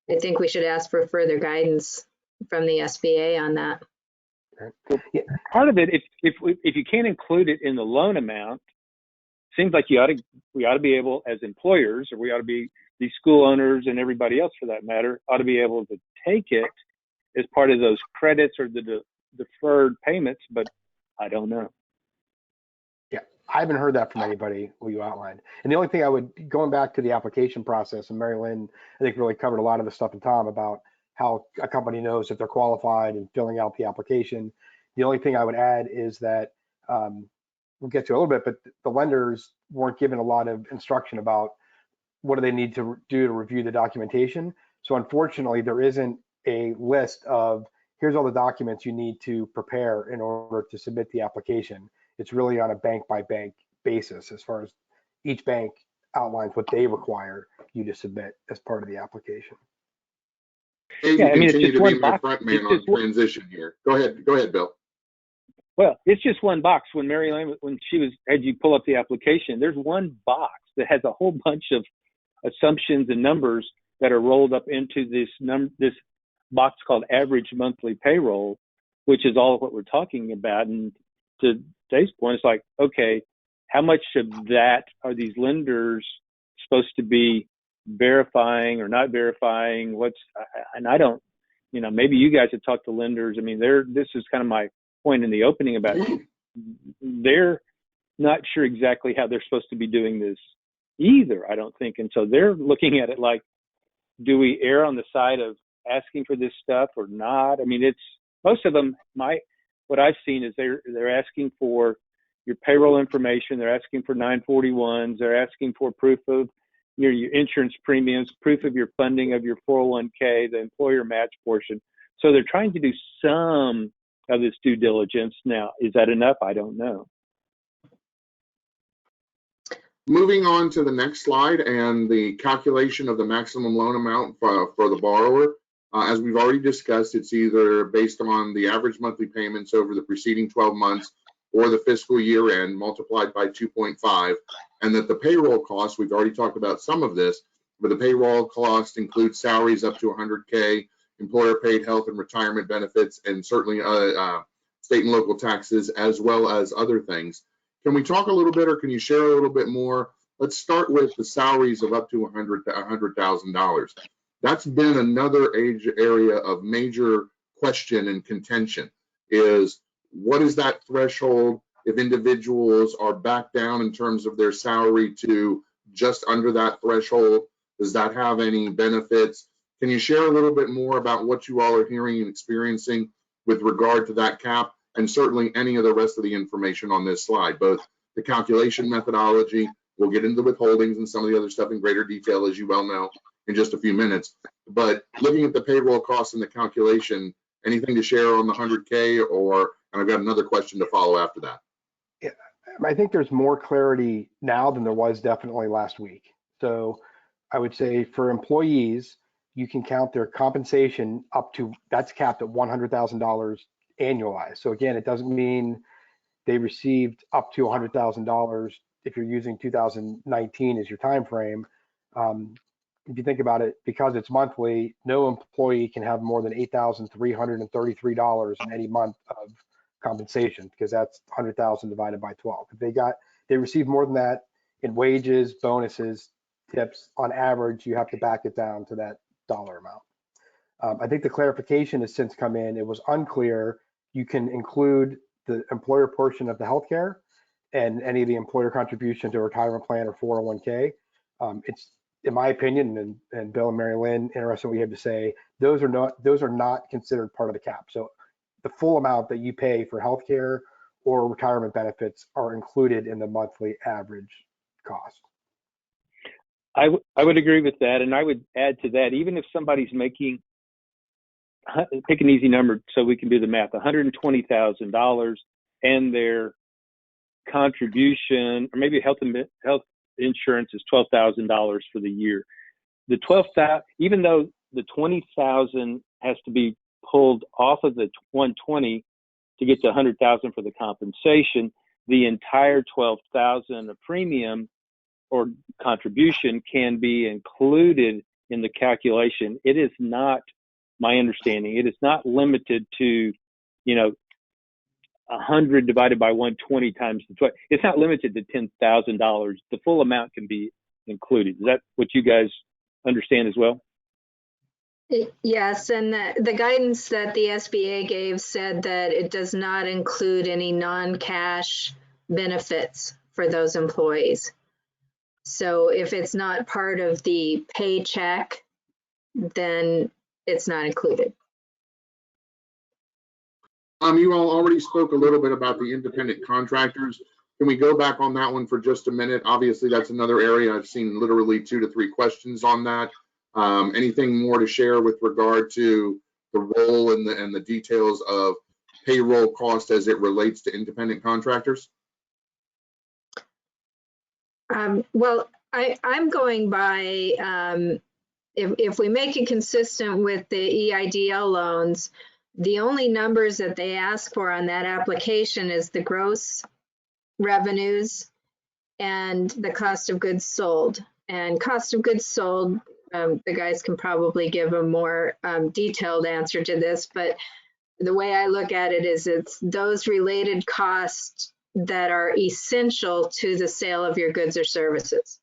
I think we should ask for further guidance from the SBA on that. Yeah. Part of it, if you can't include it in the loan amount, seems like we ought to be able, as employers, or we ought to be the school owners and everybody else for that matter ought to be able to take it as part of those credits or the deferred payments, but I don't know. Yeah, I haven't heard that from anybody what you outlined. And the only thing I would, going back to the application process, and Mary Lynn, I think really covered a lot of the stuff, and Tom, about how a company knows if they're qualified and filling out the application. The only thing I would add is that we'll get to a little bit, but the lenders weren't given a lot of instruction about what do they need to do to review the documentation. So unfortunately, there isn't a list of here's all the documents you need to prepare in order to submit the application. It's really on a bank by bank basis as far as each bank outlines what they require you to submit as part of the application. Dave, Yeah, you I mean, it's continue just to be one my box. front man It's on just one- transition here. Go ahead, Bill. Well, it's just one box. When Mary Lynn, when she was, had you pull up the application, there's one box that has a whole bunch of assumptions and numbers that are rolled up into this box called average monthly payroll, which is all of what we're talking about. And to Dave's point, it's like, okay, how much of that are these lenders supposed to be verifying or not verifying? And I don't, maybe you guys have talked to lenders. I mean, this is kind of my point in the opening about they're not sure exactly how they're supposed to be doing this either, I don't think. And so they're looking at it like, do we err on the side of asking for this stuff or not? I mean, it's most of them, what I've seen is they're asking for your payroll information. They're asking for 941s. They're asking for proof of your insurance premiums, proof of your funding of your 401k, the employer match portion. So they're trying to do some of this due diligence. Now, is that enough? I don't know. Moving on to the next slide and the calculation of the maximum loan amount for the borrower. As we've already discussed, it's either based on the average monthly payments over the preceding 12 months or the fiscal year end multiplied by 2.5, and that the payroll cost, we've already talked about some of this, but the payroll cost includes salaries up to 100K, employer paid health and retirement benefits, and certainly state and local taxes, as well as other things. Can we talk a little bit, or can you share a little bit more? Let's start with the salaries of up to $100,000. That's been another area of major question and contention, is what is that threshold if individuals are back down in terms of their salary to just under that threshold? Does that have any benefits? Can you share a little bit more about what you all are hearing and experiencing with regard to that cap, and certainly any of the rest of the information on this slide, both the calculation methodology, we'll get into the withholdings and some of the other stuff in greater detail, as you well know, in just a few minutes. But looking at the payroll costs and the calculation, anything to share on the 100K, and I've got another question to follow after that. Yeah, I think there's more clarity now than there was definitely last week. So I would say for employees, you can count their compensation up to, that's capped at $100,000 annualized. So again, it doesn't mean they received up to $100,000 if you're using 2019 as your time frame. If you think about it, because it's monthly, no employee can have more than $8,333 in any month of compensation, because that's 100,000 divided by 12. If they receive more than that in wages, bonuses, tips, on average, you have to back it down to that dollar amount. I think the clarification has since come in. It was unclear. You can include the employer portion of the healthcare and any of the employer contribution to a retirement plan or 401k. It's, in my opinion, and Bill and Mary Lynn, interested in what you have to say, those are not considered part of the cap. So the full amount that you pay for healthcare or retirement benefits are included in the monthly average cost. I would agree with that. And I would add to that, even if somebody's making, pick an easy number so we can do the math, $120,000, and their contribution, or maybe health insurance is $12,000 for the year. The 12,000, even though the 20,000 has to be pulled off of the 120 to get to 100,000 for the compensation, the entire 12,000 of premium or contribution can be included in the calculation. It is not, my understanding, it is not limited to, 100 divided by 120 times the 12. It's not limited to $10,000. The full amount can be included. Is that what you guys understand as well? Yes, and the guidance that the SBA gave said that it does not include any non-cash benefits for those employees. So if it's not part of the paycheck, then it's not included. You all already spoke a little bit about the independent contractors. Can we go back on that one for just a minute? Obviously, that's another area I've seen literally 2 to 3 questions on that. Anything more to share with regard to the role and the details of payroll cost as it relates to independent contractors? Well, I'm going by, if we make it consistent with the EIDL loans, the only numbers that they ask for on that application is the gross revenues and the cost of goods sold. And cost of goods sold, the guys can probably give a more detailed answer to this, but the way I look at it is it's those related costs that are essential to the sale of your goods or services.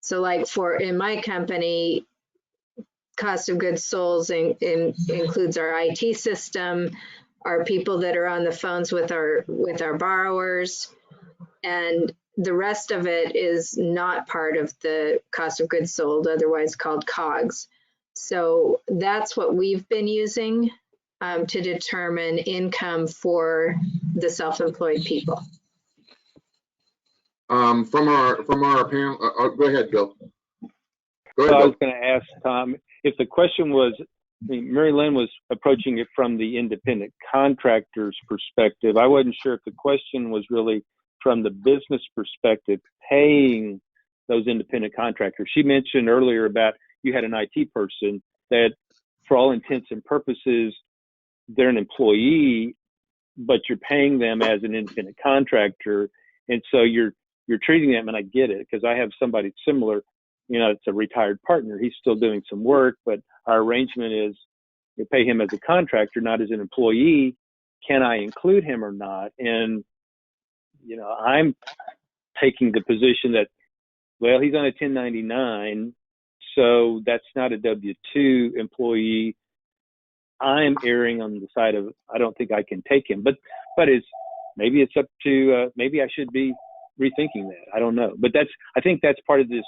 So like in my company, cost of goods sold includes our IT system, our people that are on the phones with our borrowers, and the rest of it is not part of the cost of goods sold, otherwise called COGS. So that's what we've been using to determine income for the self-employed people. From our panel, go ahead, Bill. Go ahead, I Bill. was going to ask Tom if the question was, I mean, Mary Lynn was approaching it from the independent contractor's perspective. I wasn't sure if the question was really from the business perspective, paying those independent contractors. She mentioned earlier about you had an IT person that, for all intents and purposes, they're an employee, but you're paying them as an independent contractor, and so you're treating them. And I get it, because I have somebody similar. You know, it's a retired partner. He's still doing some work, but our arrangement is you pay him as a contractor, not as an employee. Can I include him or not? And, you know, I'm taking the position that, well, he's on a 1099, so that's not a W-2 employee. I'm erring on the side of, I don't think I can take him, but maybe it's up to, maybe I should be rethinking that. I don't know, but I think that's part of this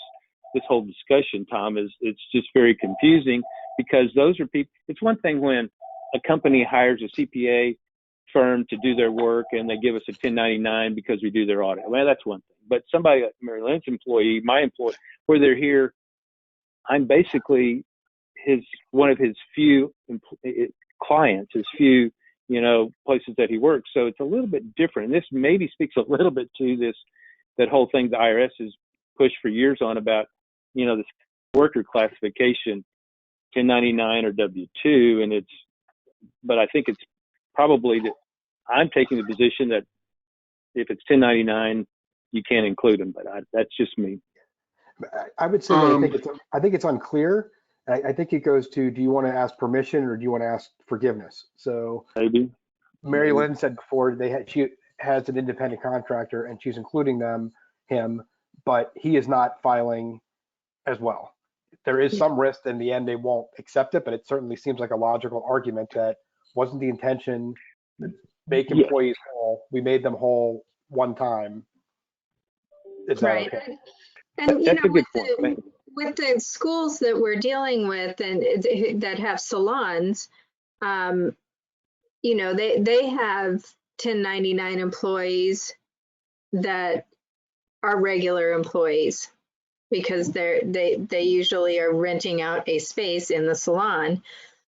whole discussion, Tom, is it's just very confusing, because those are people. It's one thing when a company hires a CPA firm to do their work and they give us a 1099 because we do their audit. Well, that's one thing. But somebody like Mary Lynn's employee, my employee, where they're here, I'm basically one of his few clients, his few, you know, places that he works. So it's a little bit different. And this maybe speaks a little bit to that whole thing the IRS has pushed for years on about, you know, this worker classification, 1099 or W-2. But I think it's probably that I'm taking the position that if it's 1099, you can't include them, but that's just me. I would say that I think it's unclear. I think it goes to, do you want to ask permission or do you want to ask forgiveness? So Maybe. Mary Lynn said before she has an independent contractor and she's including him, but he is not filing as well. There is some risk in the end they won't accept it, but it certainly seems like a logical argument that wasn't the intention to make employees whole. We made them whole one time. Is that Right. okay? And That's a good point. With the schools that we're dealing with and that have salons, you know, they have 1099 employees that are regular employees, because they usually are renting out a space in the salon.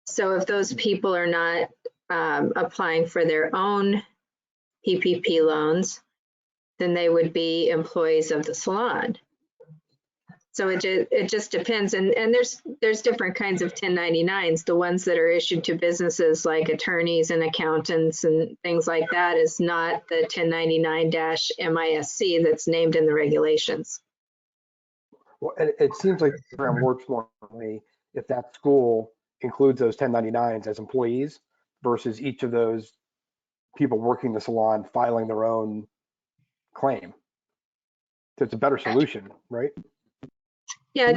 So if those people are not applying for their own PPP loans, then they would be employees of the salon. So it just depends, and there's different kinds of 1099s. The ones that are issued to businesses like attorneys and accountants and things like that is not the 1099-MISC that's named in the regulations. Well, it seems like the program works more for me if that school includes those 1099s as employees versus each of those people working the salon filing their own claim. So it's a better solution, right? Yeah.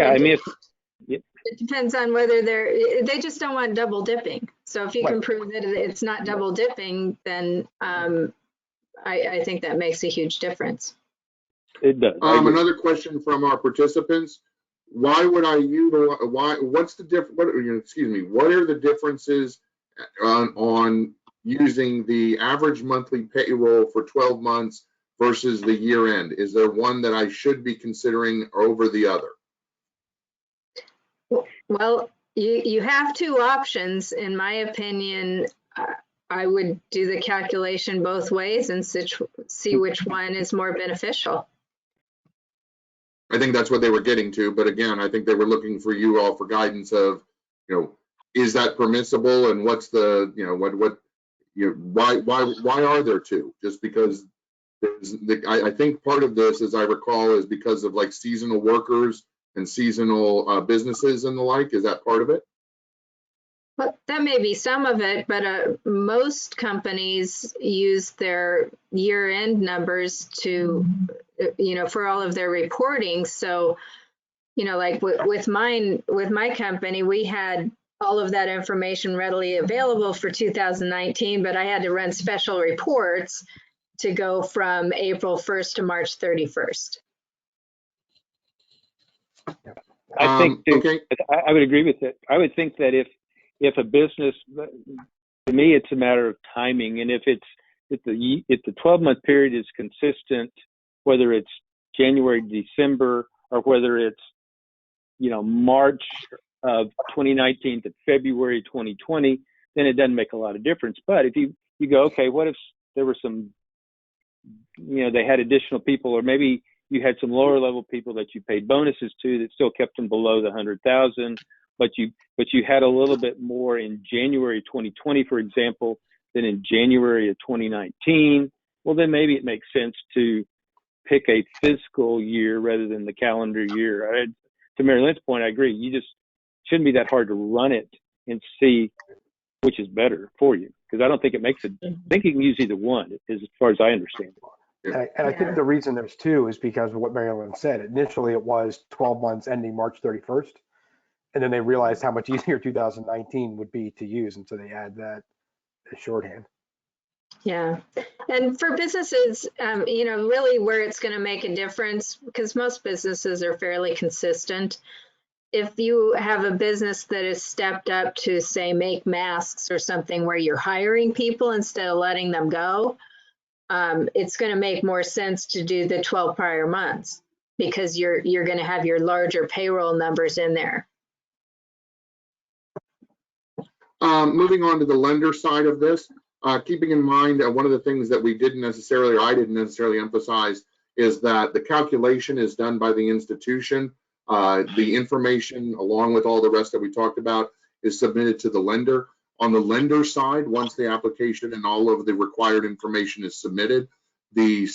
I mean, It depends on whether they just don't want double dipping. So if you can Right. prove that it's not double dipping, then I think that makes a huge difference. It does. I agree. Another question from our participants: why would I utilize? What's the difference? What are the differences on using the average monthly payroll for 12 months versus the year end? Is there one that I should be considering over the other? Well, you have two options. In my opinion, I would do the calculation both ways and see which one is more beneficial. I think that's what they were getting to, but again, I think they were looking for you all for guidance of, is that permissible, and what's the, why are there two? Just because I think part of this, as I recall, is because of like seasonal workers and seasonal businesses and the like. Is that part of it? Well, that may be some of it, but most companies use their year-end numbers to, for all of their reporting. So, like with my company, we had all of that information readily available for 2019, but I had to run special reports to go from April 1st to March 31st. I think okay. I would agree with it. I would think that if a business, to me, it's a matter of timing, and if the 12-month period is consistent, whether it's January, December, or whether it's March of 2019 to February 2020, then it doesn't make a lot of difference. But if you go, okay, what if there were some, they had additional people, or maybe you had some lower level people that you paid bonuses to that still kept them below the 100,000, but you had a little bit more in January 2020, for example, than in January of 2019. Well, then maybe it makes sense to pick a fiscal year rather than the calendar year. To Mary Lynn's point, I agree. You just shouldn't be that hard to run it and see which is better for you, because I don't think it makes it. I think you can use either one, as far as I understand it. And I think the reason there's two is because of what Mary Lynn said. Initially, it was 12 months ending March 31st. And then they realized how much easier 2019 would be to use. And so they add that as shorthand. Yeah. And for businesses, really where it's going to make a difference, because most businesses are fairly consistent. If you have a business that is stepped up to, say, make masks or something where you're hiring people instead of letting them go, it's going to make more sense to do the 12 prior months, because you're going to have your larger payroll numbers in there. Moving on to the lender side of this, keeping in mind one of the things that I didn't necessarily emphasize is that the calculation is done by the institution. The information, along with all the rest that we talked about, is submitted to the lender. On the lender side, once the application and all of the required information is submitted, the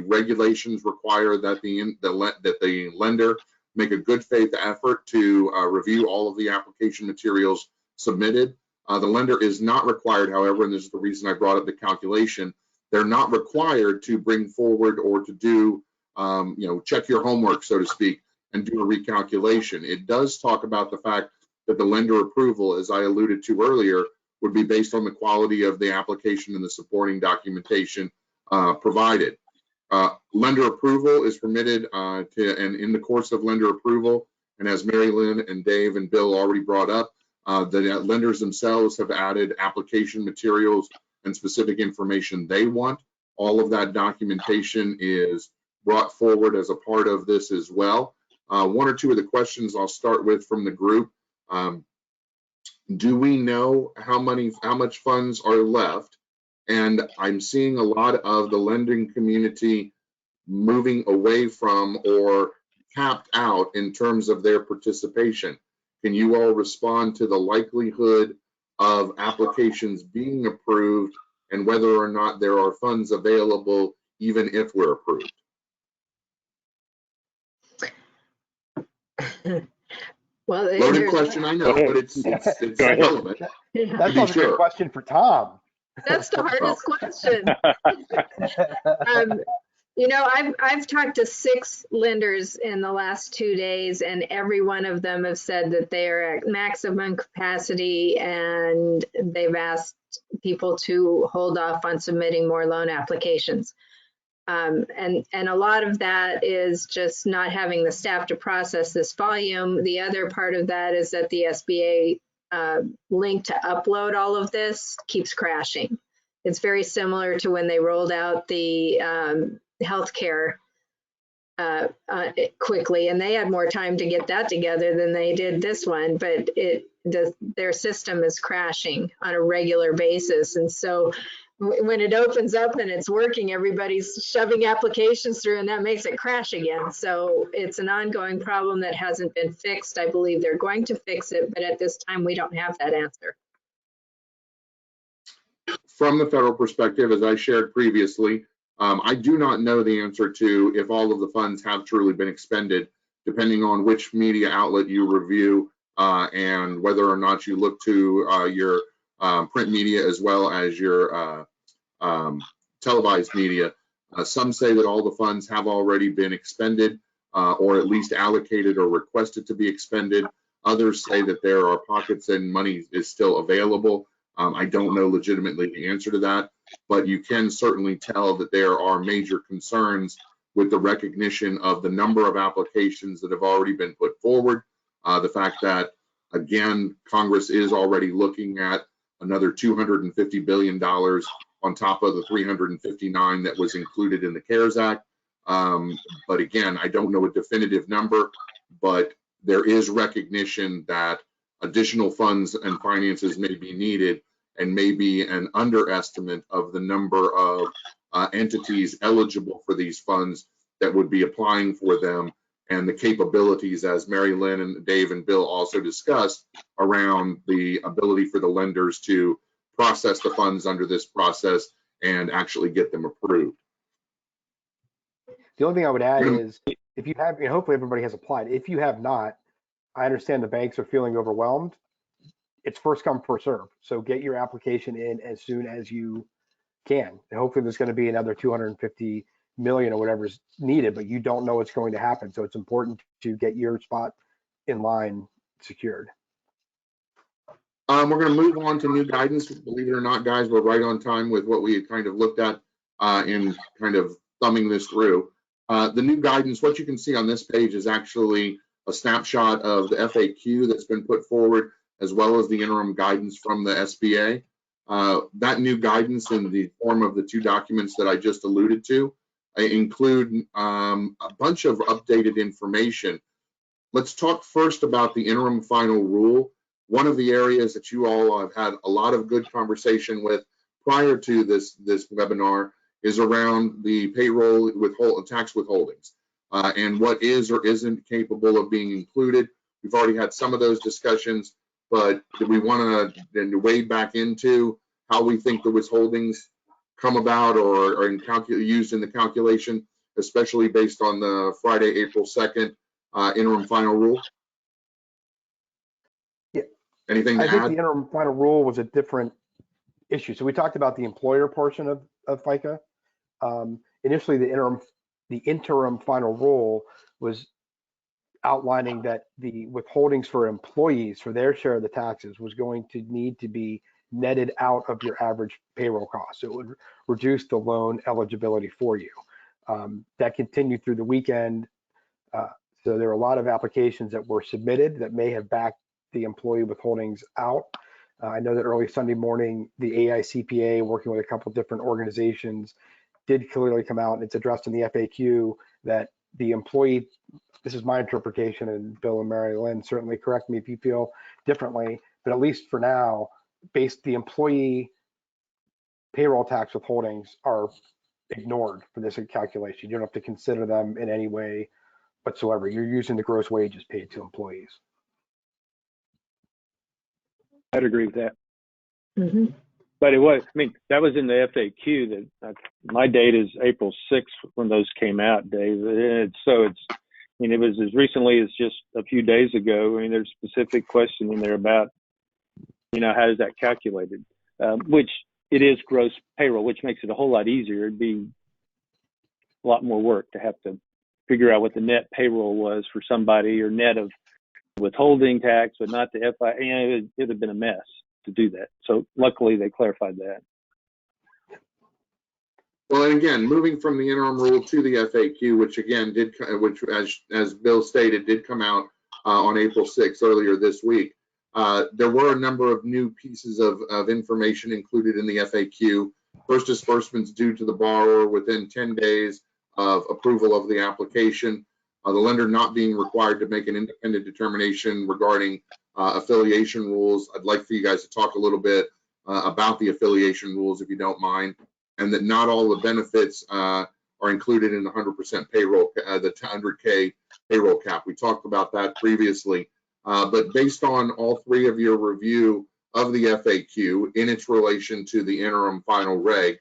regulations require that the lender make a good faith effort to review all of the application materials submitted. The lender is not required, however, and this is the reason I brought up the calculation, they're not required to bring forward or to do, check your homework, so to speak, and do a recalculation. It does talk about the fact that the lender approval, as I alluded to earlier, would be based on the quality of the application and the supporting documentation provided. Lender approval is permitted and in the course of lender approval, and as Mary Lynn and Dave and Bill already brought up, the lenders themselves have added application materials and specific information they want. All of that documentation is brought forward as a part of this as well. One or two of the questions I'll start with from the group. Do we know how much funds are left? And I'm seeing a lot of the lending community moving away from or capped out in terms of their participation. Can you all respond to the likelihood of applications being approved and whether or not there are funds available even if we're approved? Well, loaded question, I know, but it's relevant. That's not a good question for Tom. That's the hardest question. You know, I've talked to 6 lenders in the last 2 days, and every one of them have said that they are at maximum capacity, and they've asked people to hold off on submitting more loan applications. And a lot of that is just not having the staff to process this volume. The other part of that is that the SBA link to upload all of this keeps crashing. It's very similar to when they rolled out the healthcare quickly, and they had more time to get that together than they did this one, but their system is crashing on a regular basis. And so when it opens up and it's working, everybody's shoving applications through, and that makes it crash again. So it's an ongoing problem that hasn't been fixed. I believe they're going to fix it, but at this time we don't have that answer. From the federal perspective, as I shared previously, I do not know the answer to if all of the funds have truly been expended, depending on which media outlet you review and whether or not you look to your print media as well as your televised media. Some say that all the funds have already been expended or at least allocated or requested to be expended. Others say that there are pockets and money is still available. I don't know legitimately the answer to that, but you can certainly tell that there are major concerns with the recognition of the number of applications that have already been put forward. The fact that, again, Congress is already looking at another $250 billion on top of the $359 that was included in the CARES Act. But again, I don't know a definitive number, but there is recognition that additional funds and finances may be needed, and maybe an underestimate of the number of entities eligible for these funds that would be applying for them, and the capabilities, as Mary Lynn and Dave and Bill also discussed, around the ability for the lenders to process the funds under this process and actually get them approved. The only thing I would add is, if you have, hopefully everybody has applied. If you have not, I understand the banks are feeling overwhelmed. It's first come, first serve. So get your application in as soon as you can. And hopefully there's going to be another 250 million or whatever is needed, but you don't know what's going to happen. So it's important to get your spot in line secured. We're going to move on to new guidance. Believe it or not, guys, we're right on time with what we had kind of looked at in kind of thumbing this through. The new guidance, what you can see on this page is actually a snapshot of the FAQ that's been put forward, as well as the interim guidance from the SBA. That new guidance in the form of the 2 documents that I just alluded to include a bunch of updated information. Let's talk first about the interim final rule. One of the areas that you all have had a lot of good conversation with prior to this webinar is around the payroll tax withholdings and what is or isn't capable of being included. We've already had some of those discussions, but do we want to then wade back into how we think the withholdings come about or used in the calculation, especially based on the Friday, April 2nd interim final rule? Yeah. Anything to I think add? the interim final rule was a different issue. So we talked about the employer portion of FICA. Initially, the interim final rule was outlining that the withholdings for employees for their share of the taxes was going to need to be netted out of your average payroll cost. So it would reduce the loan eligibility for you. That continued through the weekend. So there are a lot of applications that were submitted that may have backed the employee withholdings out. I know that early Sunday morning, the AICPA, working with a couple of different organizations, did clearly come out, and it's addressed in the FAQ that the employee, this is my interpretation, and Bill and Mary Lynn certainly correct me if you feel differently, but at least for now, the employee payroll tax withholdings are ignored for this calculation. You don't have to consider them in any way whatsoever. You're using the gross wages paid to employees. I'd agree with that. Mm-hmm. But it was, that was in the FAQ that my date is April 6th when those came out, Dave. It was as recently as just a few days ago. There's a specific question in there about, how is that calculated? Which it is gross payroll, which makes it a whole lot easier. It'd be a lot more work to have to figure out what the net payroll was for somebody, or net of withholding tax, but not the FI. It would have been a mess to do that. So luckily they clarified that. Well, and again, moving from the interim rule to the FAQ, which again which as Bill stated, did come out on April 6th, earlier this week. There were a number of new pieces of information included in the FAQ. First disbursements due to the borrower within 10 days of approval of the application. The lender not being required to make an independent determination regarding affiliation rules. I'd like for you guys to talk a little bit about the affiliation rules, if you don't mind, and that not all the benefits are included in the 100% payroll, the 100K payroll cap. We talked about that previously, but based on all three of your review of the FAQ in its relation to the interim final reg,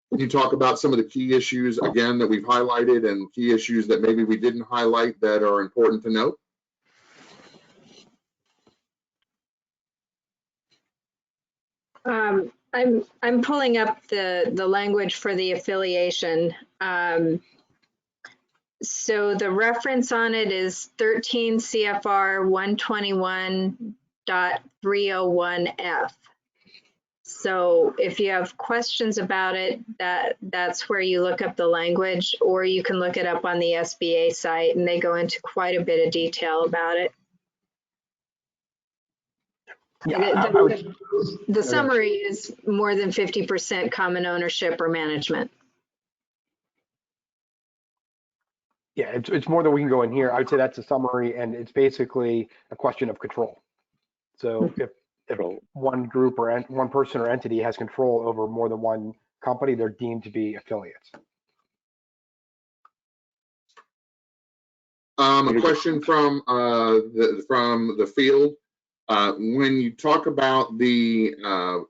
can you talk about some of the key issues, again, that we've highlighted, and key issues that maybe we didn't highlight that are important to note? I'm pulling up the language for the affiliation. So the reference on it is 13 CFR 121.301F. So if you have questions about it, that's where you look up the language, or you can look it up on the SBA site, and they go into quite a bit of detail about it. Yeah, the summary is more than 50% common ownership or management. Yeah, it's more than we can go in here. I would say that's a summary, and it's basically a question of control. So if one group or one person or entity has control over more than one company, they're deemed to be affiliates. A question from the field. When you talk about the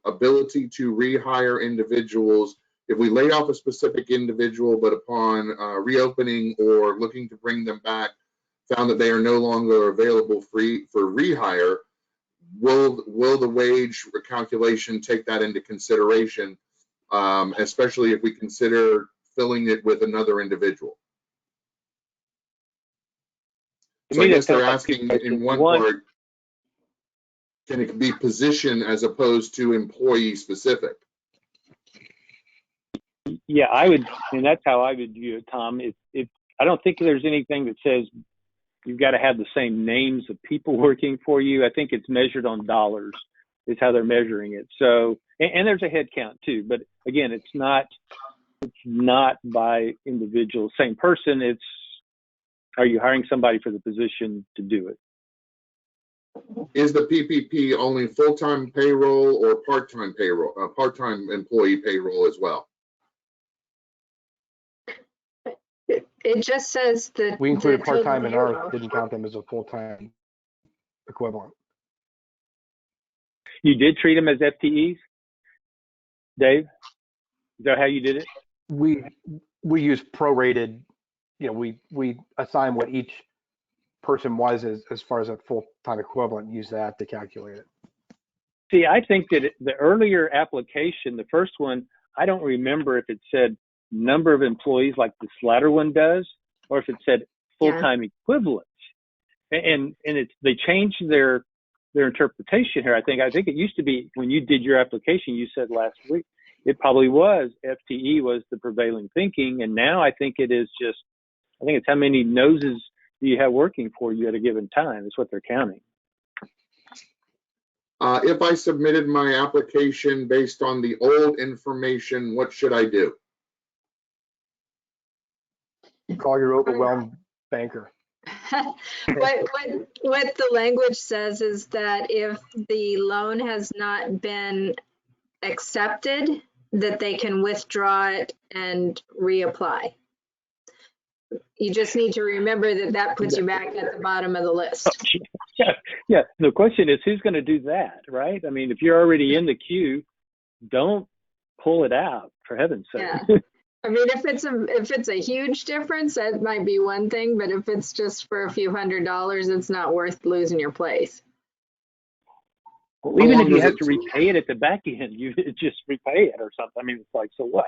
ability to rehire individuals, if we laid off a specific individual, but upon reopening or looking to bring them back, found that they are no longer available for rehire, will the wage calculation take that into consideration, especially if we consider filling it with another individual? So I guess they're asking in one part, can it be position as opposed to employee specific? Yeah, I would, and that's how I would view it, Tom. I don't think there's anything that says you've got to have the same names of people working for you. I think it's measured on dollars is how they're measuring it. So, and there's a head count too, but again, it's not by individual, same person. It's, are you hiring somebody for the position to do it? Is the PPP only full-time payroll or part-time payroll, part-time employee payroll as well? It just says that We included part-time in ours, didn't count them as a full-time equivalent. You did treat them as FTEs, Dave? Is that how you did it? We use prorated, you know, we assign what each person was as far as a full-time equivalent, use that to calculate it. See, I think that the earlier application, the first one, I don't remember if it said number of employees like this latter one does, or if it said full-time equivalent. And they changed their interpretation here. I think it used to be, when you did your application, you said last week, it probably was FTE was the prevailing thinking. And now I think it is just, I think it's how many noses do you have working for you at a given time is what they're counting. If I submitted my application based on the old information, what should I do? Call your overwhelmed banker. What the language says is that if the loan has not been accepted, that they can withdraw it and reapply. You just need to remember that puts you back at the bottom of the list. Yeah. The question is, who's going to do that, right? I mean, if you're already in the queue, don't pull it out, for heaven's sake. Yeah. I mean, if it's a huge difference, that might be one thing, but if it's just for a few $100s, it's not worth losing your place. Well, even if you have to repay it at the back end, you just repay it or something. I mean, it's like, so what?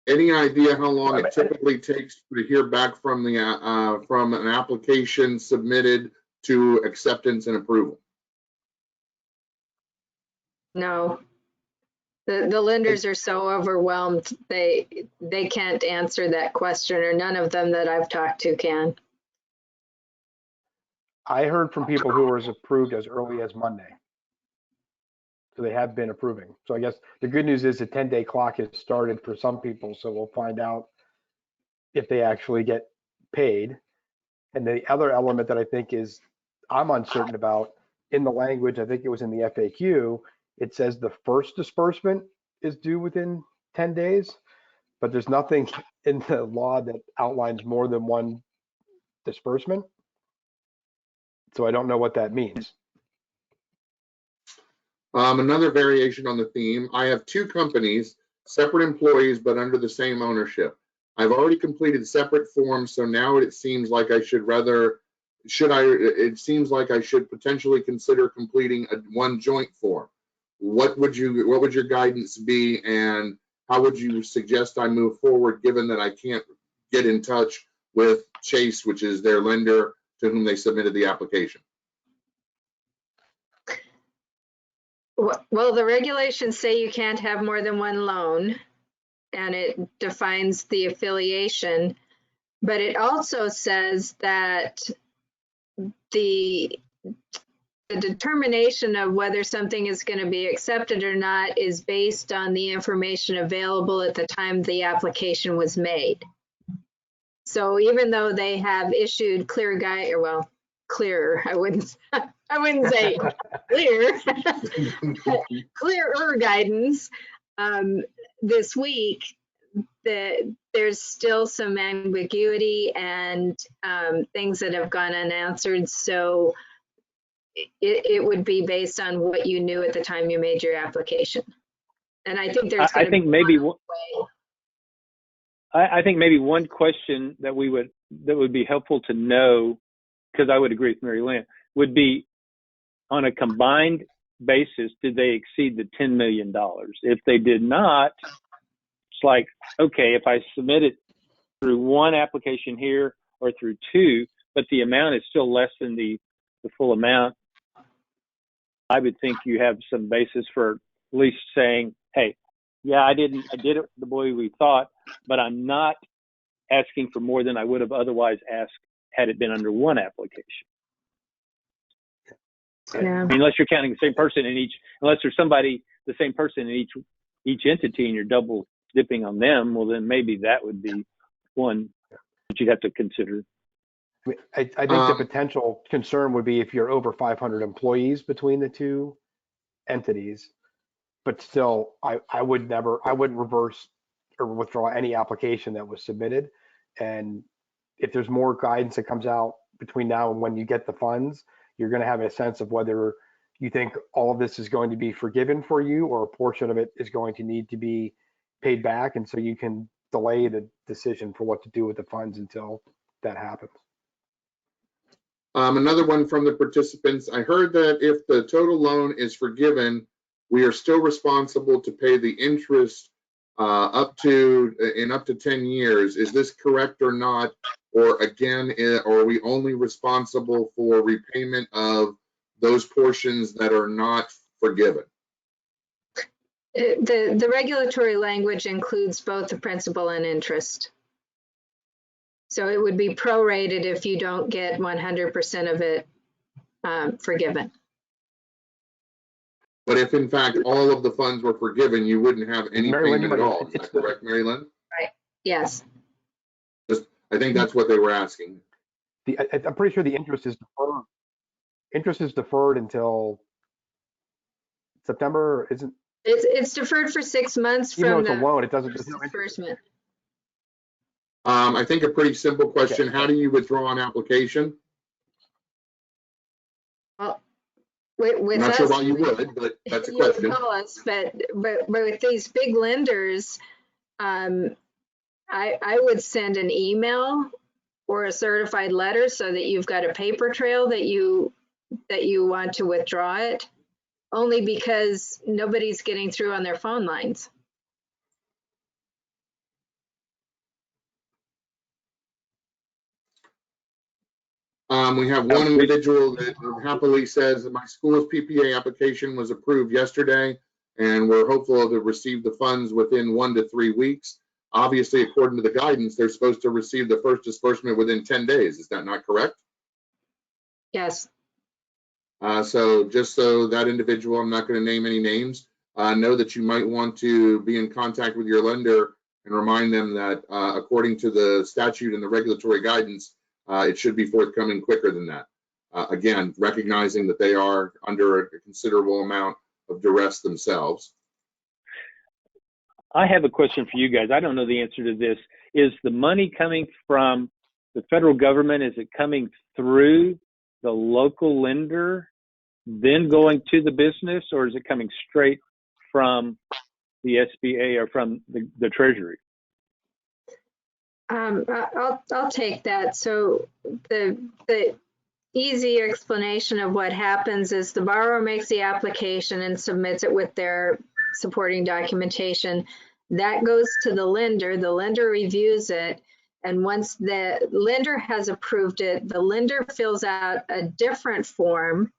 Any idea how long it typically takes to hear back from an application submitted to acceptance and approval? No, the lenders are so overwhelmed, they can't answer that question, or none of them that I've talked to can. I heard from people who were approved as early as Monday. So they have been approving. So I guess the good news is the 10-day clock has started for some people. So we'll find out if they actually get paid. And the other element that I think is I'm uncertain about in the language, I think it was in the FAQ, it says the first disbursement is due within 10 days, but there's nothing in the law that outlines more than one disbursement. So I don't know what that means. Another variation on the theme, I have two companies, separate employees, but under the same ownership. I've already completed separate forms, so now it seems like I should potentially consider completing one joint form. What would your guidance be, and how would you suggest I move forward, given that I can't get in touch with Chase, which is their lender to whom they submitted the application? Well, the regulations say you can't have more than one loan, and it defines the affiliation, but it also says that the determination of whether something is going to be accepted or not is based on the information available at the time the application was made. So even though they have issued clearer, I wouldn't say clear, clearer guidance this week, there's still some ambiguity and things that have gone unanswered. So it would be based on what you knew at the time you made your application. And I think there's I think maybe one question that would be helpful to know, because I would agree with Mary Lynn, would be on a combined basis, did they exceed the $10 million? If they did not, it's like, okay, if I submit it through one application here or through two, but the amount is still less than the full amount, I would think you have some basis for at least saying, hey, yeah, I did it the way we thought, but I'm not asking for more than I would have otherwise asked had it been under one application. Yeah. I mean, unless you're counting the same person in each, unless there's the same person in each entity and you're double dipping on them, well, then maybe that would be one that you'd have to consider. I think the potential concern would be if you're over 500 employees between the two entities, but still, I wouldn't reverse or withdraw any application that was submitted. And if there's more guidance that comes out between now and when you get the funds, you're going to have a sense of whether you think all of this is going to be forgiven for you or a portion of it is going to need to be paid back. And so you can delay the decision for what to do with the funds until that happens. Another one from the participants. I heard that if the total loan is forgiven, we are still responsible to pay the interest up to 10 years. Is this correct or not? Or again, are we only responsible for repayment of those portions that are not forgiven? The regulatory language includes both the principal and interest. So it would be prorated if you don't get 100% of it forgiven. But if in fact all of the funds were forgiven, you wouldn't have any payment at all. Is that correct, Mary Lynn? Right. Yes. I think that's what they were asking. I'm pretty sure the interest is deferred. Interest is deferred until September, isn't? It's deferred for 6 months Even from though it's a loan, it doesn't. disbursement. I think a pretty simple question. Okay. How do you withdraw an application? Well, with I'm not us, sure why you would, but that's a question. Call us, but with these big lenders, I would send an email or a certified letter so that you've got a paper trail that you want to withdraw it, only because nobody's getting through on their phone lines. We have one individual that happily says that my school's PPA application was approved yesterday, and we're hopeful to receive the funds within 1 to 3 weeks. Obviously, according to the guidance, they're supposed to receive the first disbursement within 10 days. Is that not correct? Yes. So just so that individual, I'm not going to name any names, know that you might want to be in contact with your lender and remind them that according to the statute and the regulatory guidance, it should be forthcoming quicker than that. Again, recognizing that they are under a considerable amount of duress themselves. I have a question for you guys. I don't know the answer to this. Is the money coming from the federal government? Is it coming through the local lender, then going to the business, or is it coming straight from the SBA or from the Treasury? I'll take that. So the easy explanation of what happens is the borrower makes the application and submits it with their supporting documentation. That goes to the lender reviews it, and once the lender has approved it, the lender fills out a different form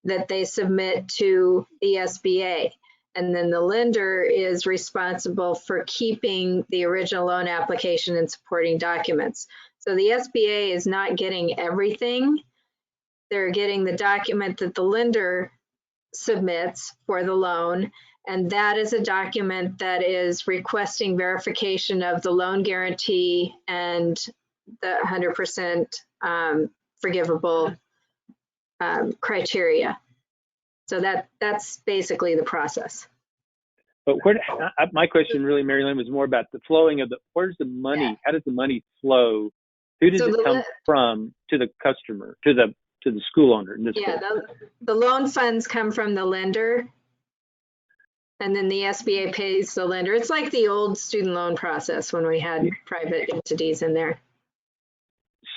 that they submit to the SBA. And then the lender is responsible for keeping the original loan application and supporting documents. So the SBA is not getting everything. They're getting the document that the lender submits for the loan. And that is a document that is requesting verification of the loan guarantee and the 100% forgivable criteria. So that's basically the process. But my question really, Mary Lynn, was more about the flowing of where's the money? Yeah. How does the money flow? Who does it come from to the customer, to the school owner in this case? The loan funds come from the lender, and then the SBA pays the lender. It's like the old student loan process when we had private entities in there.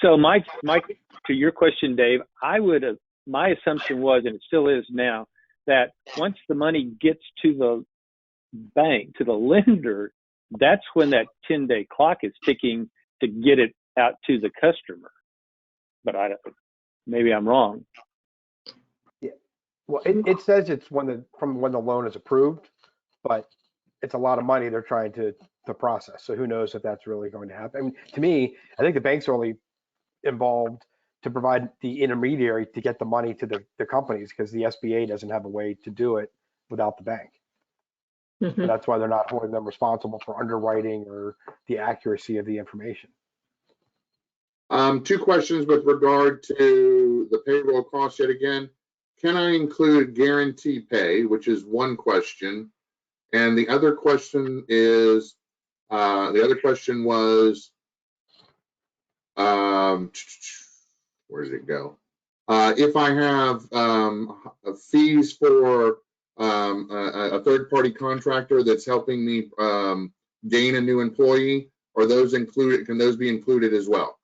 So to your question, Dave, my assumption was, and it still is now, that once the money gets to the bank, to the lender, that's when that 10-day clock is ticking to get it out to the customer. But maybe I'm wrong. Yeah. Well, it says it's from when the loan is approved, but it's a lot of money they're trying to process. So who knows if that's really going to happen? I mean, to me, I think the bank's only involved to provide the intermediary to get the money to the companies, because the SBA doesn't have a way to do it without the bank. Mm-hmm. So that's why they're not holding them responsible for underwriting or the accuracy of the information. 2 questions with regard to the payroll costs yet again. Can I include guarantee pay, which is one question, and the other question is was where does it go? If I have fees for a third-party contractor that's helping me gain a new employee, are those included? Can those be included as well?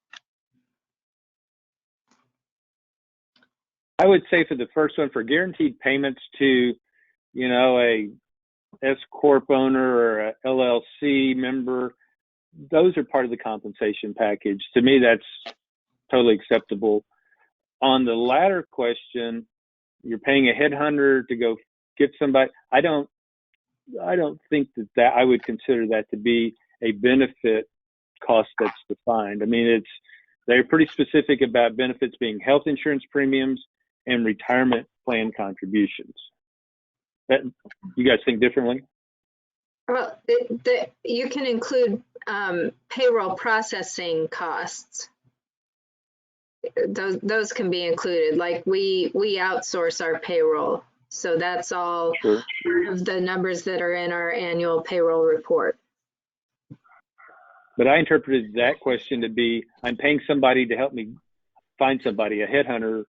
I would say for the first one, for guaranteed payments to, a S Corp owner or a LLC member, those are part of the compensation package. To me, that's totally acceptable. On the latter question, you're paying a headhunter to go get somebody. I don't think that I would consider that to be a benefit cost that's defined. I mean, they're pretty specific about benefits being health insurance premiums and retirement plan contributions. You guys think differently? Well, you can include payroll processing costs. Those can be included. Like we outsource our payroll, so that's all part of the numbers that are in our annual payroll report. But I interpreted that question to be, I'm paying somebody to help me find somebody, a headhunter,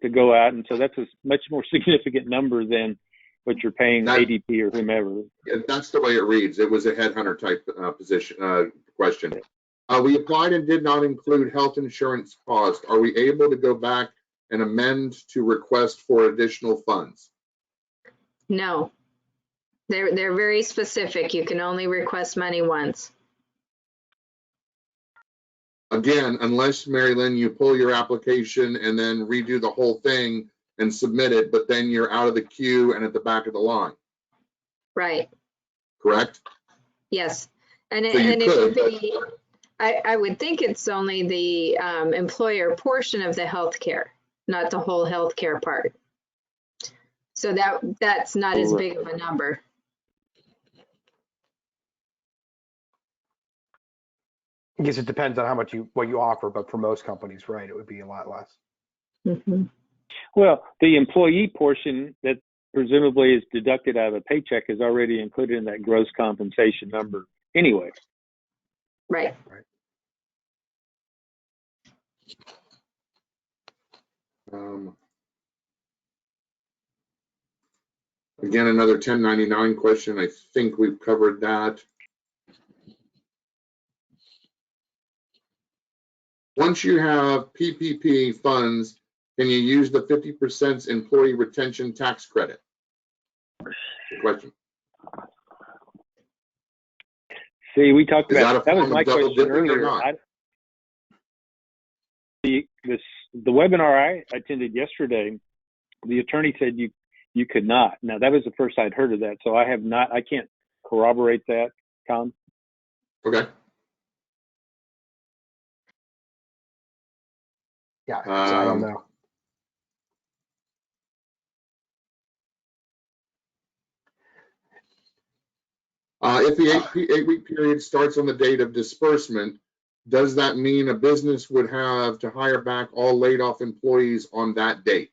to go out, and so that's a much more significant number than what you're paying ADP or whomever. Yeah, that's the way it reads. It was a headhunter type position question. We applied and did not include health insurance cost. Are we able to go back and amend to request for additional funds? No, they're very specific. You can only request money once. Again, unless, Mary Lynn, you pull your application and then redo the whole thing and submit it, but then you're out of the queue and at the back of the line, Right. correct? Yes. And So you it could, would be, I would think it's only the employer portion of the healthcare, not the whole healthcare part. So that's not as big of a number. I guess it depends on how much what you offer, but for most companies, right, it would be a lot less. Mm-hmm. Well, the employee portion that presumably is deducted out of a paycheck is already included in that gross compensation number anyway. Right. Again, another 1099 question. I think we've covered that. Once you have PPP funds, can you use the 50% employee retention tax credit? Good question. See, we talked Is about that that was my double question dipping or earlier. not? The webinar I attended yesterday, the attorney said you could not. Now that was the first I'd heard of that, so I can't corroborate that, Tom. Okay. Yeah, so I don't know. If the eight-week period starts on the date of disbursement, does that mean a business would have to hire back all laid off employees on that date?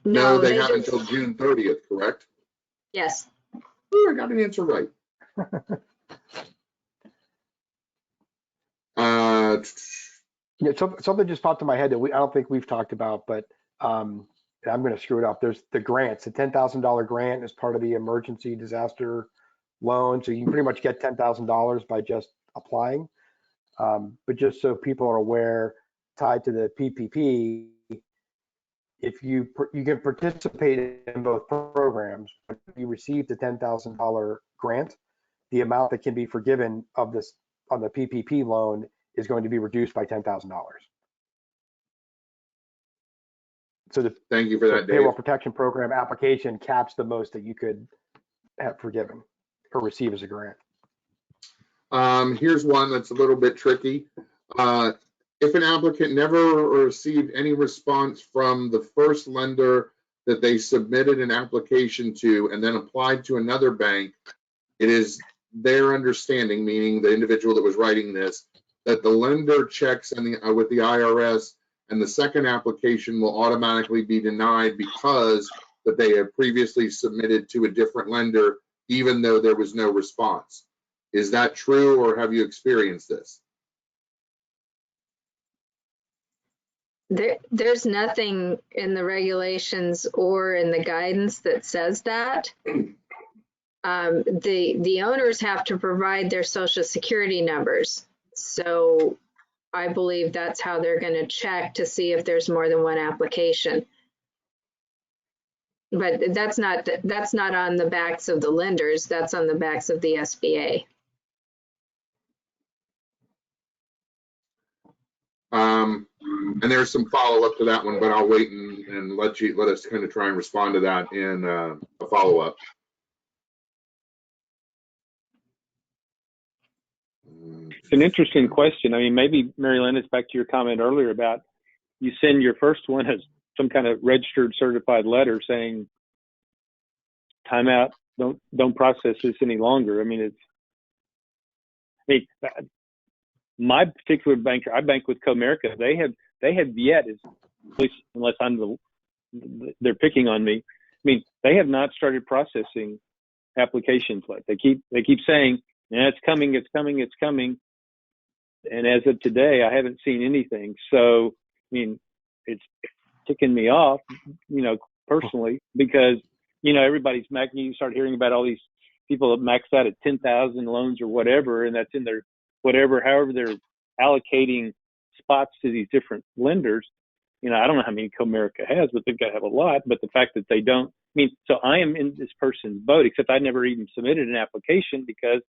No, they have until June 30th, correct? Yes. Oh, I got an answer right. Yeah, something just popped in my head that I don't think we've talked about, but I'm going to screw it up. There's the grants. The $10,000 grant is part of the emergency disaster loan, so you can pretty much get $10,000 by just applying. But just so people are aware, tied to the PPP, if you can participate in both programs, but if you receive the $10,000 grant, the amount that can be forgiven of this on the PPP loan is going to be reduced by $10,000. So the Thank you for that, Dave. payroll protection program application caps the most that you could have forgiven or receive as a grant. Here's one that's a little bit tricky. If an applicant never received any response from the first lender that they submitted an application to and then applied to another bank, it is their understanding, meaning the individual that was writing this, that the lender checks with the IRS and the second application will automatically be denied because that they have previously submitted to a different lender, even though there was no response. Is that true, or have you experienced this? There's nothing in the regulations or in the guidance that says that. The owners have to provide their social security numbers. So I believe that's how they're going to check to see if there's more than one application. But that's not on the backs of the lenders, that's on the backs of the SBA. And there's some follow-up to that one, but I'll wait and let us kind of try and respond to that in a follow-up. It's an interesting question. I mean, maybe, Mary Lynn, it's back to your comment earlier about you send your first one as some kind of registered certified letter saying timeout, don't process this any longer. I mean, my particular banker, I bank with Comerica, they have yet, at least unless they're picking on me. I mean, they have not started processing applications like they keep saying, yeah, it's coming. And as of today, I haven't seen anything. So, I mean, it's ticking me off, personally, because, everybody's you start hearing about all these people that max out at 10,000 loans or whatever, and that's in their however they're allocating spots to these different lenders. I don't know how many Comerica has, but they've got to have a lot. But the fact that they don't, so I am in this person's boat, except I never even submitted an application because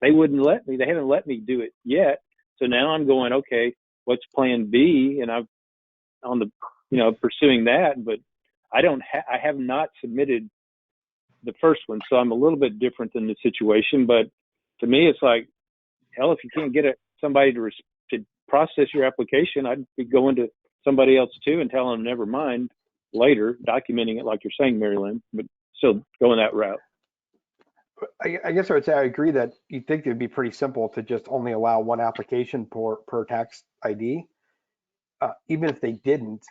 they wouldn't let me. They haven't let me do it yet. So now I'm going, okay, what's plan B? And I'm on the, pursuing that, but I have not submitted the first one. So I'm a little bit different than the situation, but to me, it's like, hell, if you can't get somebody to process your application, I'd be going to somebody else too and telling them never mind later, documenting it like you're saying, Mary Lynn, but still going that route. I guess I would say I agree that you'd think it'd be pretty simple to just only allow one application per tax ID. Even if they didn't,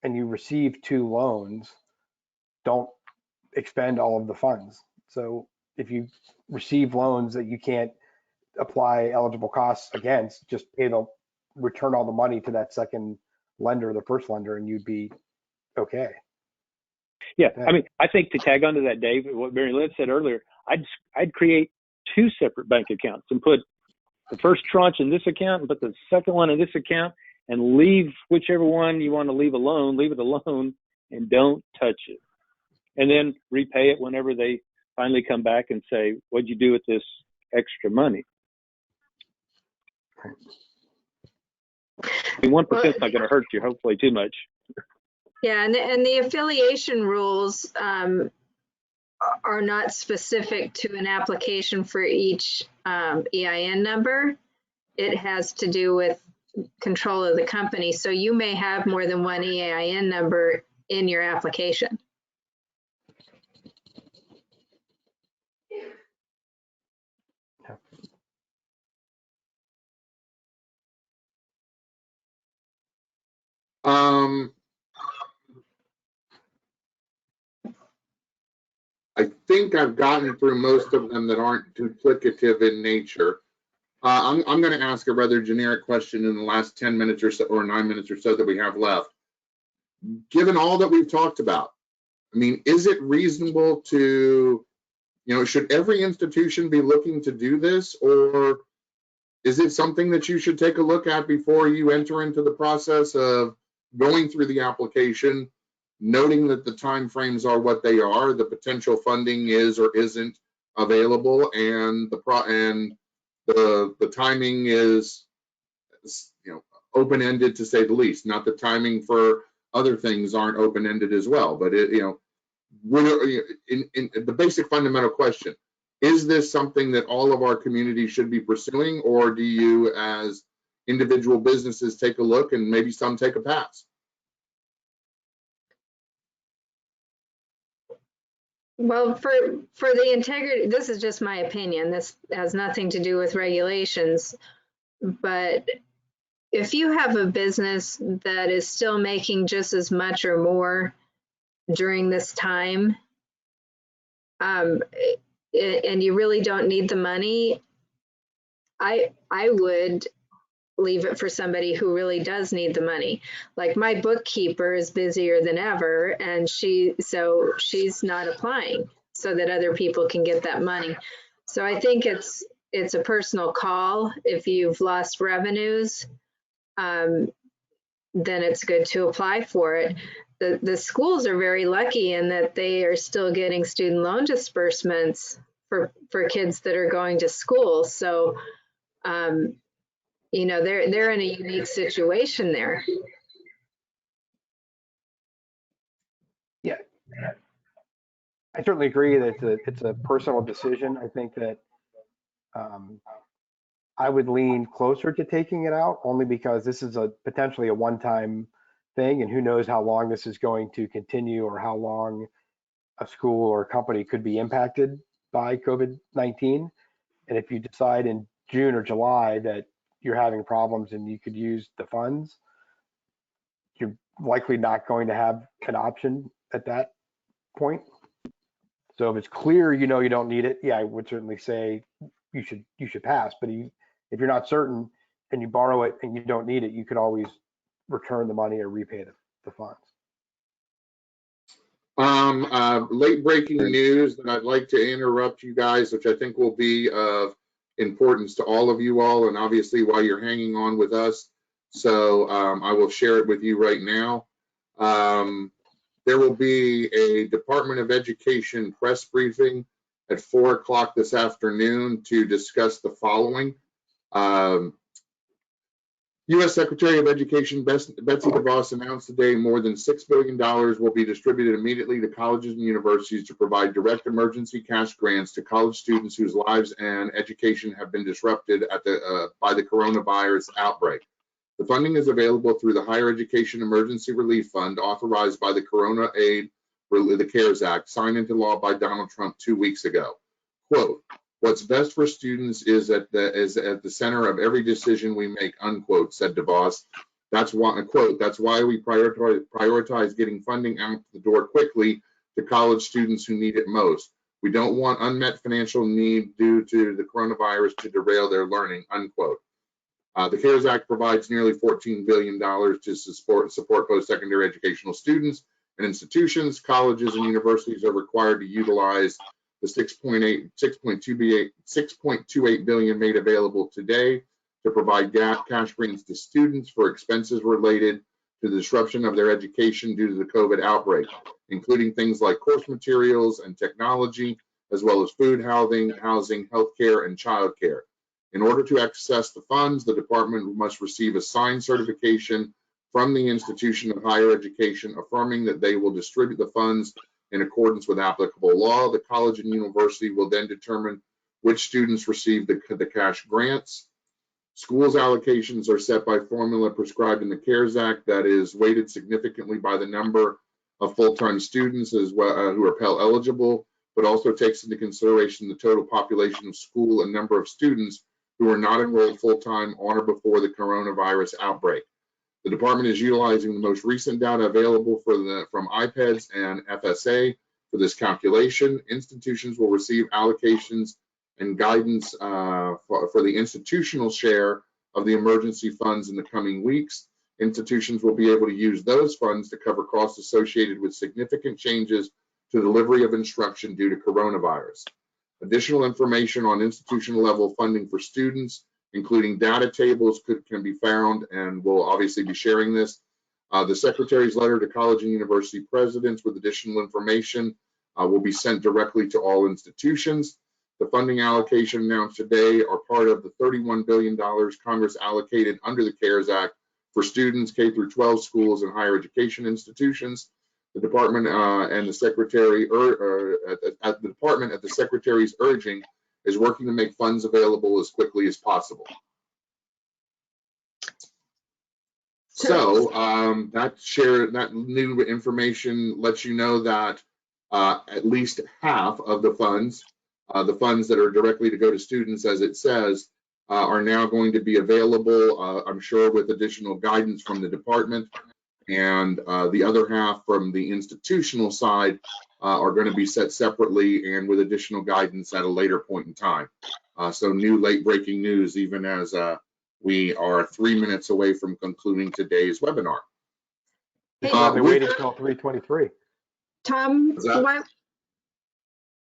and you receive 2 loans, don't expend all of the funds. So if you receive loans that you can't apply eligible costs against, just return all the money to that second lender, the first lender, and you'd be okay. Yeah, I mean, I think to tag onto that, Dave, what Mary Lynn said earlier, I'd create 2 separate bank accounts and put the first tranche in this account and put the second one in this account, and leave whichever one you want to leave alone, leave it alone, and don't touch it. And then repay it whenever they finally come back and say, what'd you do with this extra money? I mean, 1% is not going to hurt you, hopefully, too much. Yeah, and the affiliation rules are not specific to an application for each EIN number. It has to do with control of the company. So you may have more than one EIN number in your application. I think I've gotten through most of them that aren't duplicative in nature. I'm going to ask a rather generic question in the last 10 minutes or so, or 9 minutes or so that we have left. Given all that we've talked about, I mean, is it reasonable to, should every institution be looking to do this, or is it something that you should take a look at before you enter into the process of going through the application, noting that the timeframes are what they are, the potential funding is or isn't available, and the timing is, open-ended to say the least. Not the timing for other things aren't open-ended as well, but in the basic fundamental question, is this something that all of our communities should be pursuing, or do you as individual businesses take a look and maybe some take a pass? Well, for the integrity, this is just my opinion. This has nothing to do with regulations, but if you have a business that is still making just as much or more during this time, and you really don't need the money, I would leave it for somebody who really does need the money. Like my bookkeeper is busier than ever, and she's not applying so that other people can get that money. So I think it's a personal call. If you've lost revenues, then it's good to apply for it. The schools are very lucky in that they are still getting student loan disbursements for kids that are going to school. So, they're in a unique situation there. Yeah, I certainly agree that it's a personal decision. I think that I would lean closer to taking it out, only because this is potentially a one-time thing, and who knows how long this is going to continue, or how long a school or a company could be impacted by COVID-19. And if you decide in June or July that you're having problems and you could use the funds, you're likely not going to have an option at that point. So if it's clear, you don't need it, yeah, I would certainly say you should pass. But if you're not certain and you borrow it and you don't need it, you could always return the money or repay the funds. Late breaking news that I'd like to interrupt you guys, which I think will be of importance to all of you all, and obviously while you're hanging on with us. So I will share it with you right now. There will be a Department of Education press briefing at 4 o'clock this afternoon to discuss the following. U.S. Secretary of Education Betsy DeVos announced today more than $6 billion will be distributed immediately to colleges and universities to provide direct emergency cash grants to college students whose lives and education have been disrupted by the coronavirus outbreak. The funding is available through the Higher Education Emergency Relief Fund authorized by the Corona Aid, the CARES Act, signed into law by Donald Trump 2 weeks ago. Quote, "What's best for students is at the center of every decision we make," unquote, said DeVos. That's why, quote, "That's why we prioritize getting funding out the door quickly to college students who need it most. We don't want unmet financial need due to the coronavirus to derail their learning," unquote. The CARES Act provides nearly $14 billion to support post-secondary educational students and institutions. Colleges and universities are required to utilize the $6.28 billion made available today to provide cash grants to students for expenses related to the disruption of their education due to the COVID outbreak, including things like course materials and technology, as well as food, housing, healthcare, and childcare. In order to access the funds, the department must receive a signed certification from the institution of higher education affirming that they will distribute the funds in accordance with applicable law. The college and university will then determine which students receive the cash grants. Schools' allocations are set by formula prescribed in the CARES Act that is weighted significantly by the number of full-time students as well who are Pell eligible, but also takes into consideration the total population of school and number of students who are not enrolled full-time on or before the coronavirus outbreak. The department is utilizing the most recent data available from IPEDS and FSA for this calculation. Institutions will receive allocations and guidance for the institutional share of the emergency funds in the coming weeks. Institutions will be able to use those funds to cover costs associated with significant changes to delivery of instruction due to coronavirus. Additional information on institutional level funding for students, including data tables, can be found, and we'll obviously be sharing this. The Secretary's letter to college and university presidents with additional information will be sent directly to all institutions. The funding allocation announced today are part of the $31 billion Congress allocated under the CARES Act for students, K through 12 schools and higher education institutions. The department and the secretary at the department at the secretary's urging is working to make funds available as quickly as possible. So that new information lets you know that at least half of the funds that are directly to go to students, as it says, are now going to be available, I'm sure with additional guidance from the department. And the other half from the institutional side are going to be set separately and with additional guidance at a later point in time. So new late breaking news, even as we are 3 minutes away from concluding today's webinar. They waited until 3:23. Tom,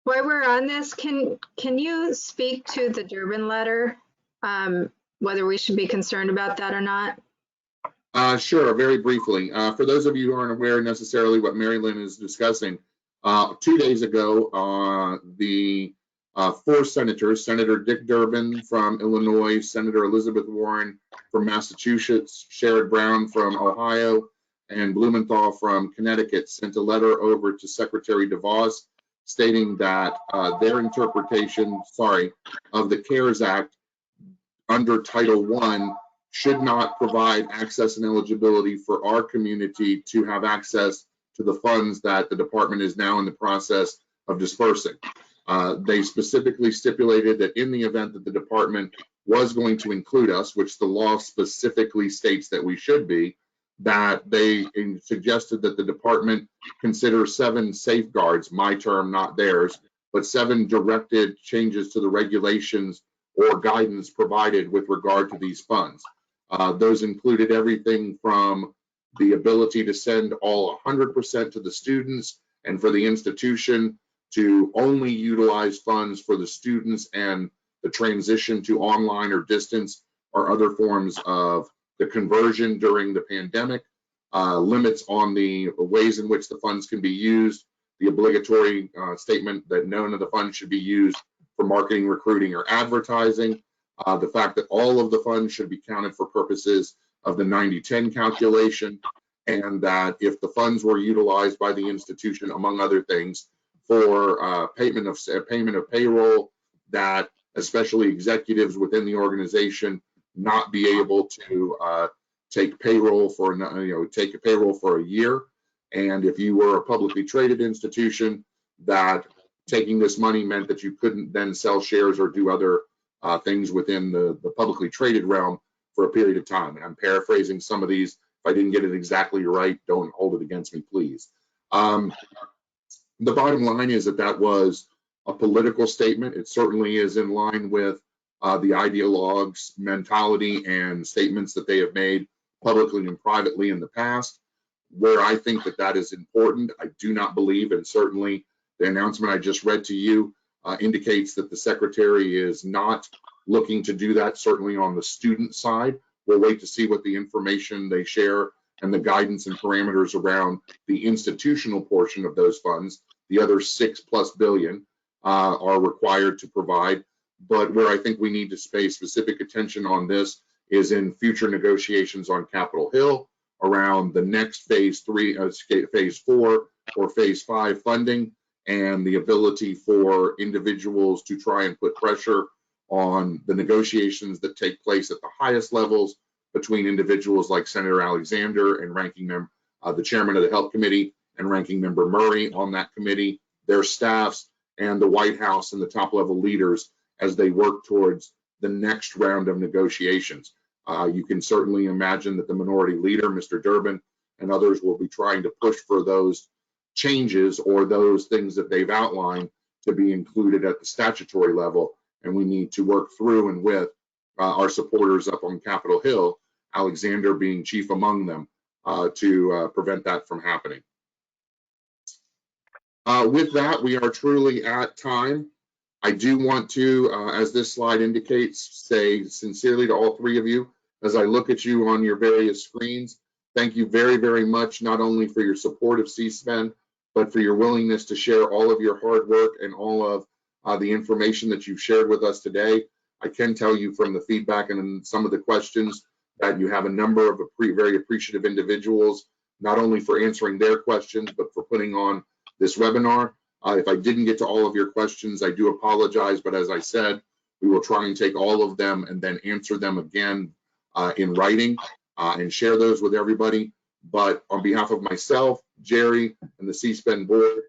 while we're on this, can you speak to the Durbin letter, whether we should be concerned about that or not? Sure, very briefly. For those of you who aren't aware necessarily what Mary Lynn is discussing, 2 days ago, the 4 senators, Senator Dick Durbin from Illinois, Senator Elizabeth Warren from Massachusetts, Sherrod Brown from Ohio, and Blumenthal from Connecticut, sent a letter over to Secretary DeVos stating that their interpretation, of the CARES Act under Title I should not provide access and eligibility for our community to have access to the funds that the department is now in the process of dispersing. They specifically stipulated that in the event that the department was going to include us, which the law specifically states that we should be, that they suggested that the department consider 7 safeguards, my term, not theirs, but 7 directed changes to the regulations or guidance provided with regard to these funds. Those included everything from the ability to send all 100% to the students, and for the institution to only utilize funds for the students and the transition to online or distance or other forms of the conversion during the pandemic, limits on the ways in which the funds can be used the obligatory statement that none of the funds should be used for marketing, recruiting, or advertising. The fact that all of the funds should be counted for purposes of the 90-10 calculation, and that if the funds were utilized by the institution, among other things, for payment of payroll, that especially executives within the organization not be able to take payroll for a year. And if you were a publicly traded institution, that taking this money meant that you couldn't then sell shares or do other things within the publicly traded realm for a period of time. And I'm paraphrasing some of these. If I didn't get it exactly right, don't hold it against me, please. The bottom line is that that was a political statement. It certainly is in line with the ideologues' mentality and statements that they have made publicly and privately in the past. Where I think that that is important, I do not believe, and certainly the announcement I just read to you indicates that the secretary is not looking to do that, certainly on the student side. We'll wait to see what the information they share and the guidance and parameters around the institutional portion of those funds, the other $6+ billion, are required to provide. But where I think we need to pay specific attention on this is in future negotiations on Capitol Hill around the next phase 4 or phase 5 funding, and the ability for individuals to try and put pressure on the negotiations that take place at the highest levels between individuals like Senator Alexander and Ranking Member, the chairman of the Health Committee, and Ranking Member Murray on that committee, their staffs, and the White House and the top level leaders as they work towards the next round of negotiations. You can certainly imagine that the minority leader, Mr. Durbin, and others will be trying to push for those changes or those things that they've outlined to be included at the statutory level. And we need to work through and with our supporters up on Capitol Hill, Alexander being chief among them, to prevent that from happening. With that, we are truly at time. I do want to, as this slide indicates, say sincerely to all three of you, as I look at you on your various screens, thank you very, very much, not only for your support of C-SPAN, but for your willingness to share all of your hard work and all of the information that you've shared with us today. I can tell you from the feedback and some of the questions that you have a number of very appreciative individuals, not only for answering their questions, but for putting on this webinar. If I didn't get to all of your questions, I do apologize, but as I said, we will try and take all of them and then answer them again in writing and share those with everybody. But on behalf of myself, Jerry, and the C-SPAN board,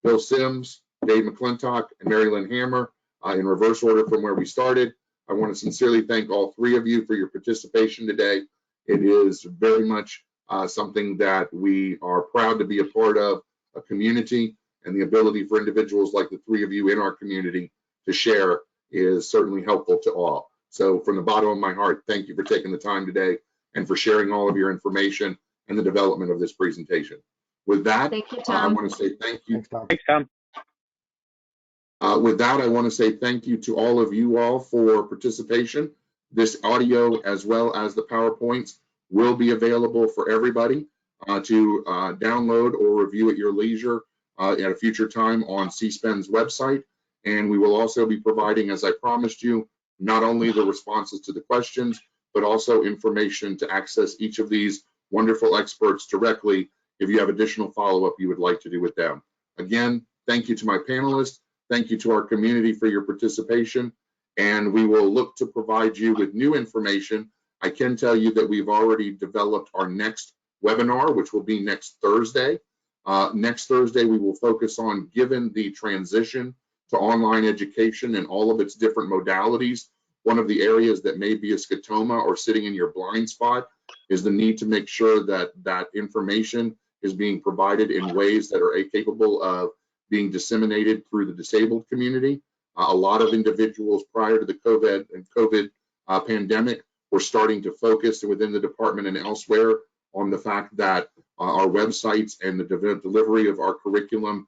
Bill Sims, Dave McClintock, and Mary Lynn Hammer, in reverse order from where we started, I want to sincerely thank all three of you for your participation today. It is very much something that we are proud to be a part of, a community, and the ability for individuals like the three of you in our community to share is certainly helpful to all. So from the bottom of my heart, thank you for taking the time today and for sharing all of your information and the development of this presentation. With that, Thank you, Tom. I want to say thank you. Thanks, Tom. Thanks, Tom. With that, I want to say thank you to all of you all for participation. This audio, as well as the PowerPoints, will be available for everybody to download or review at your leisure at a future time on C-SPAN's website. And we will also be providing, as I promised you, not only the responses to the questions, but also information to access each of these wonderful experts directly if you have additional follow-up you would like to do with them. Again, thank you to my panelists. Thank you to our community for your participation. And we will look to provide you with new information. I can tell you that we've already developed our next webinar, which will be next Thursday. Next Thursday, we will focus on, given the transition to online education and all of its different modalities, one of the areas that may be a scotoma or sitting in your blind spot is the need to make sure that that information is being provided in ways that are capable of being disseminated through the disabled community. A lot of individuals prior to the COVID pandemic were starting to focus within the department and elsewhere on the fact that our websites and the delivery of our curriculum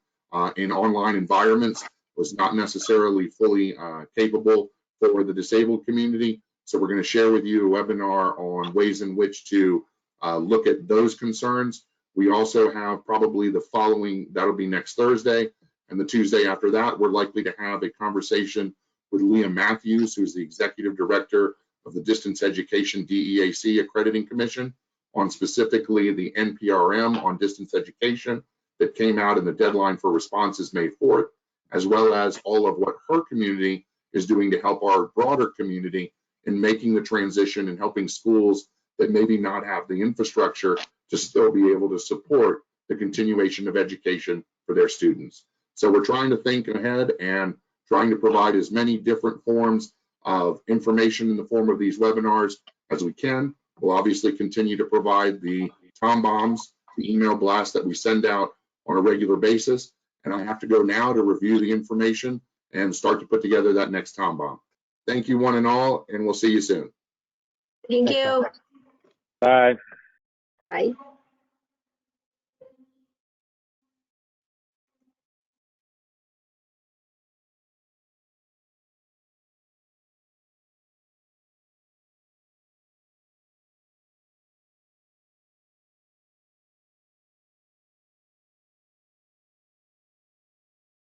in online environments was not necessarily fully capable for the disabled community. So we're going to share with you a webinar on ways in which to look at those concerns. We also have probably the following, that'll be next Thursday, and the Tuesday after that, we're likely to have a conversation with Leah Matthews, who's the Executive Director of the Distance Education DEAC Accrediting Commission, on specifically the NPRM on distance education that came out, and the deadline for response is May 4th, as well as all of what her community is doing to help our broader community in making the transition and helping schools that maybe not have the infrastructure to still be able to support the continuation of education for their students. So we're trying to think ahead and trying to provide as many different forms of information in the form of these webinars as we can. We'll obviously continue to provide the Tom bombs, the email blast that we send out on a regular basis. And I have to go now to review the information and start to put together that next Tom bomb. Thank you one and all, and we'll see you soon. Thank Thanks, you. Bye. Bye.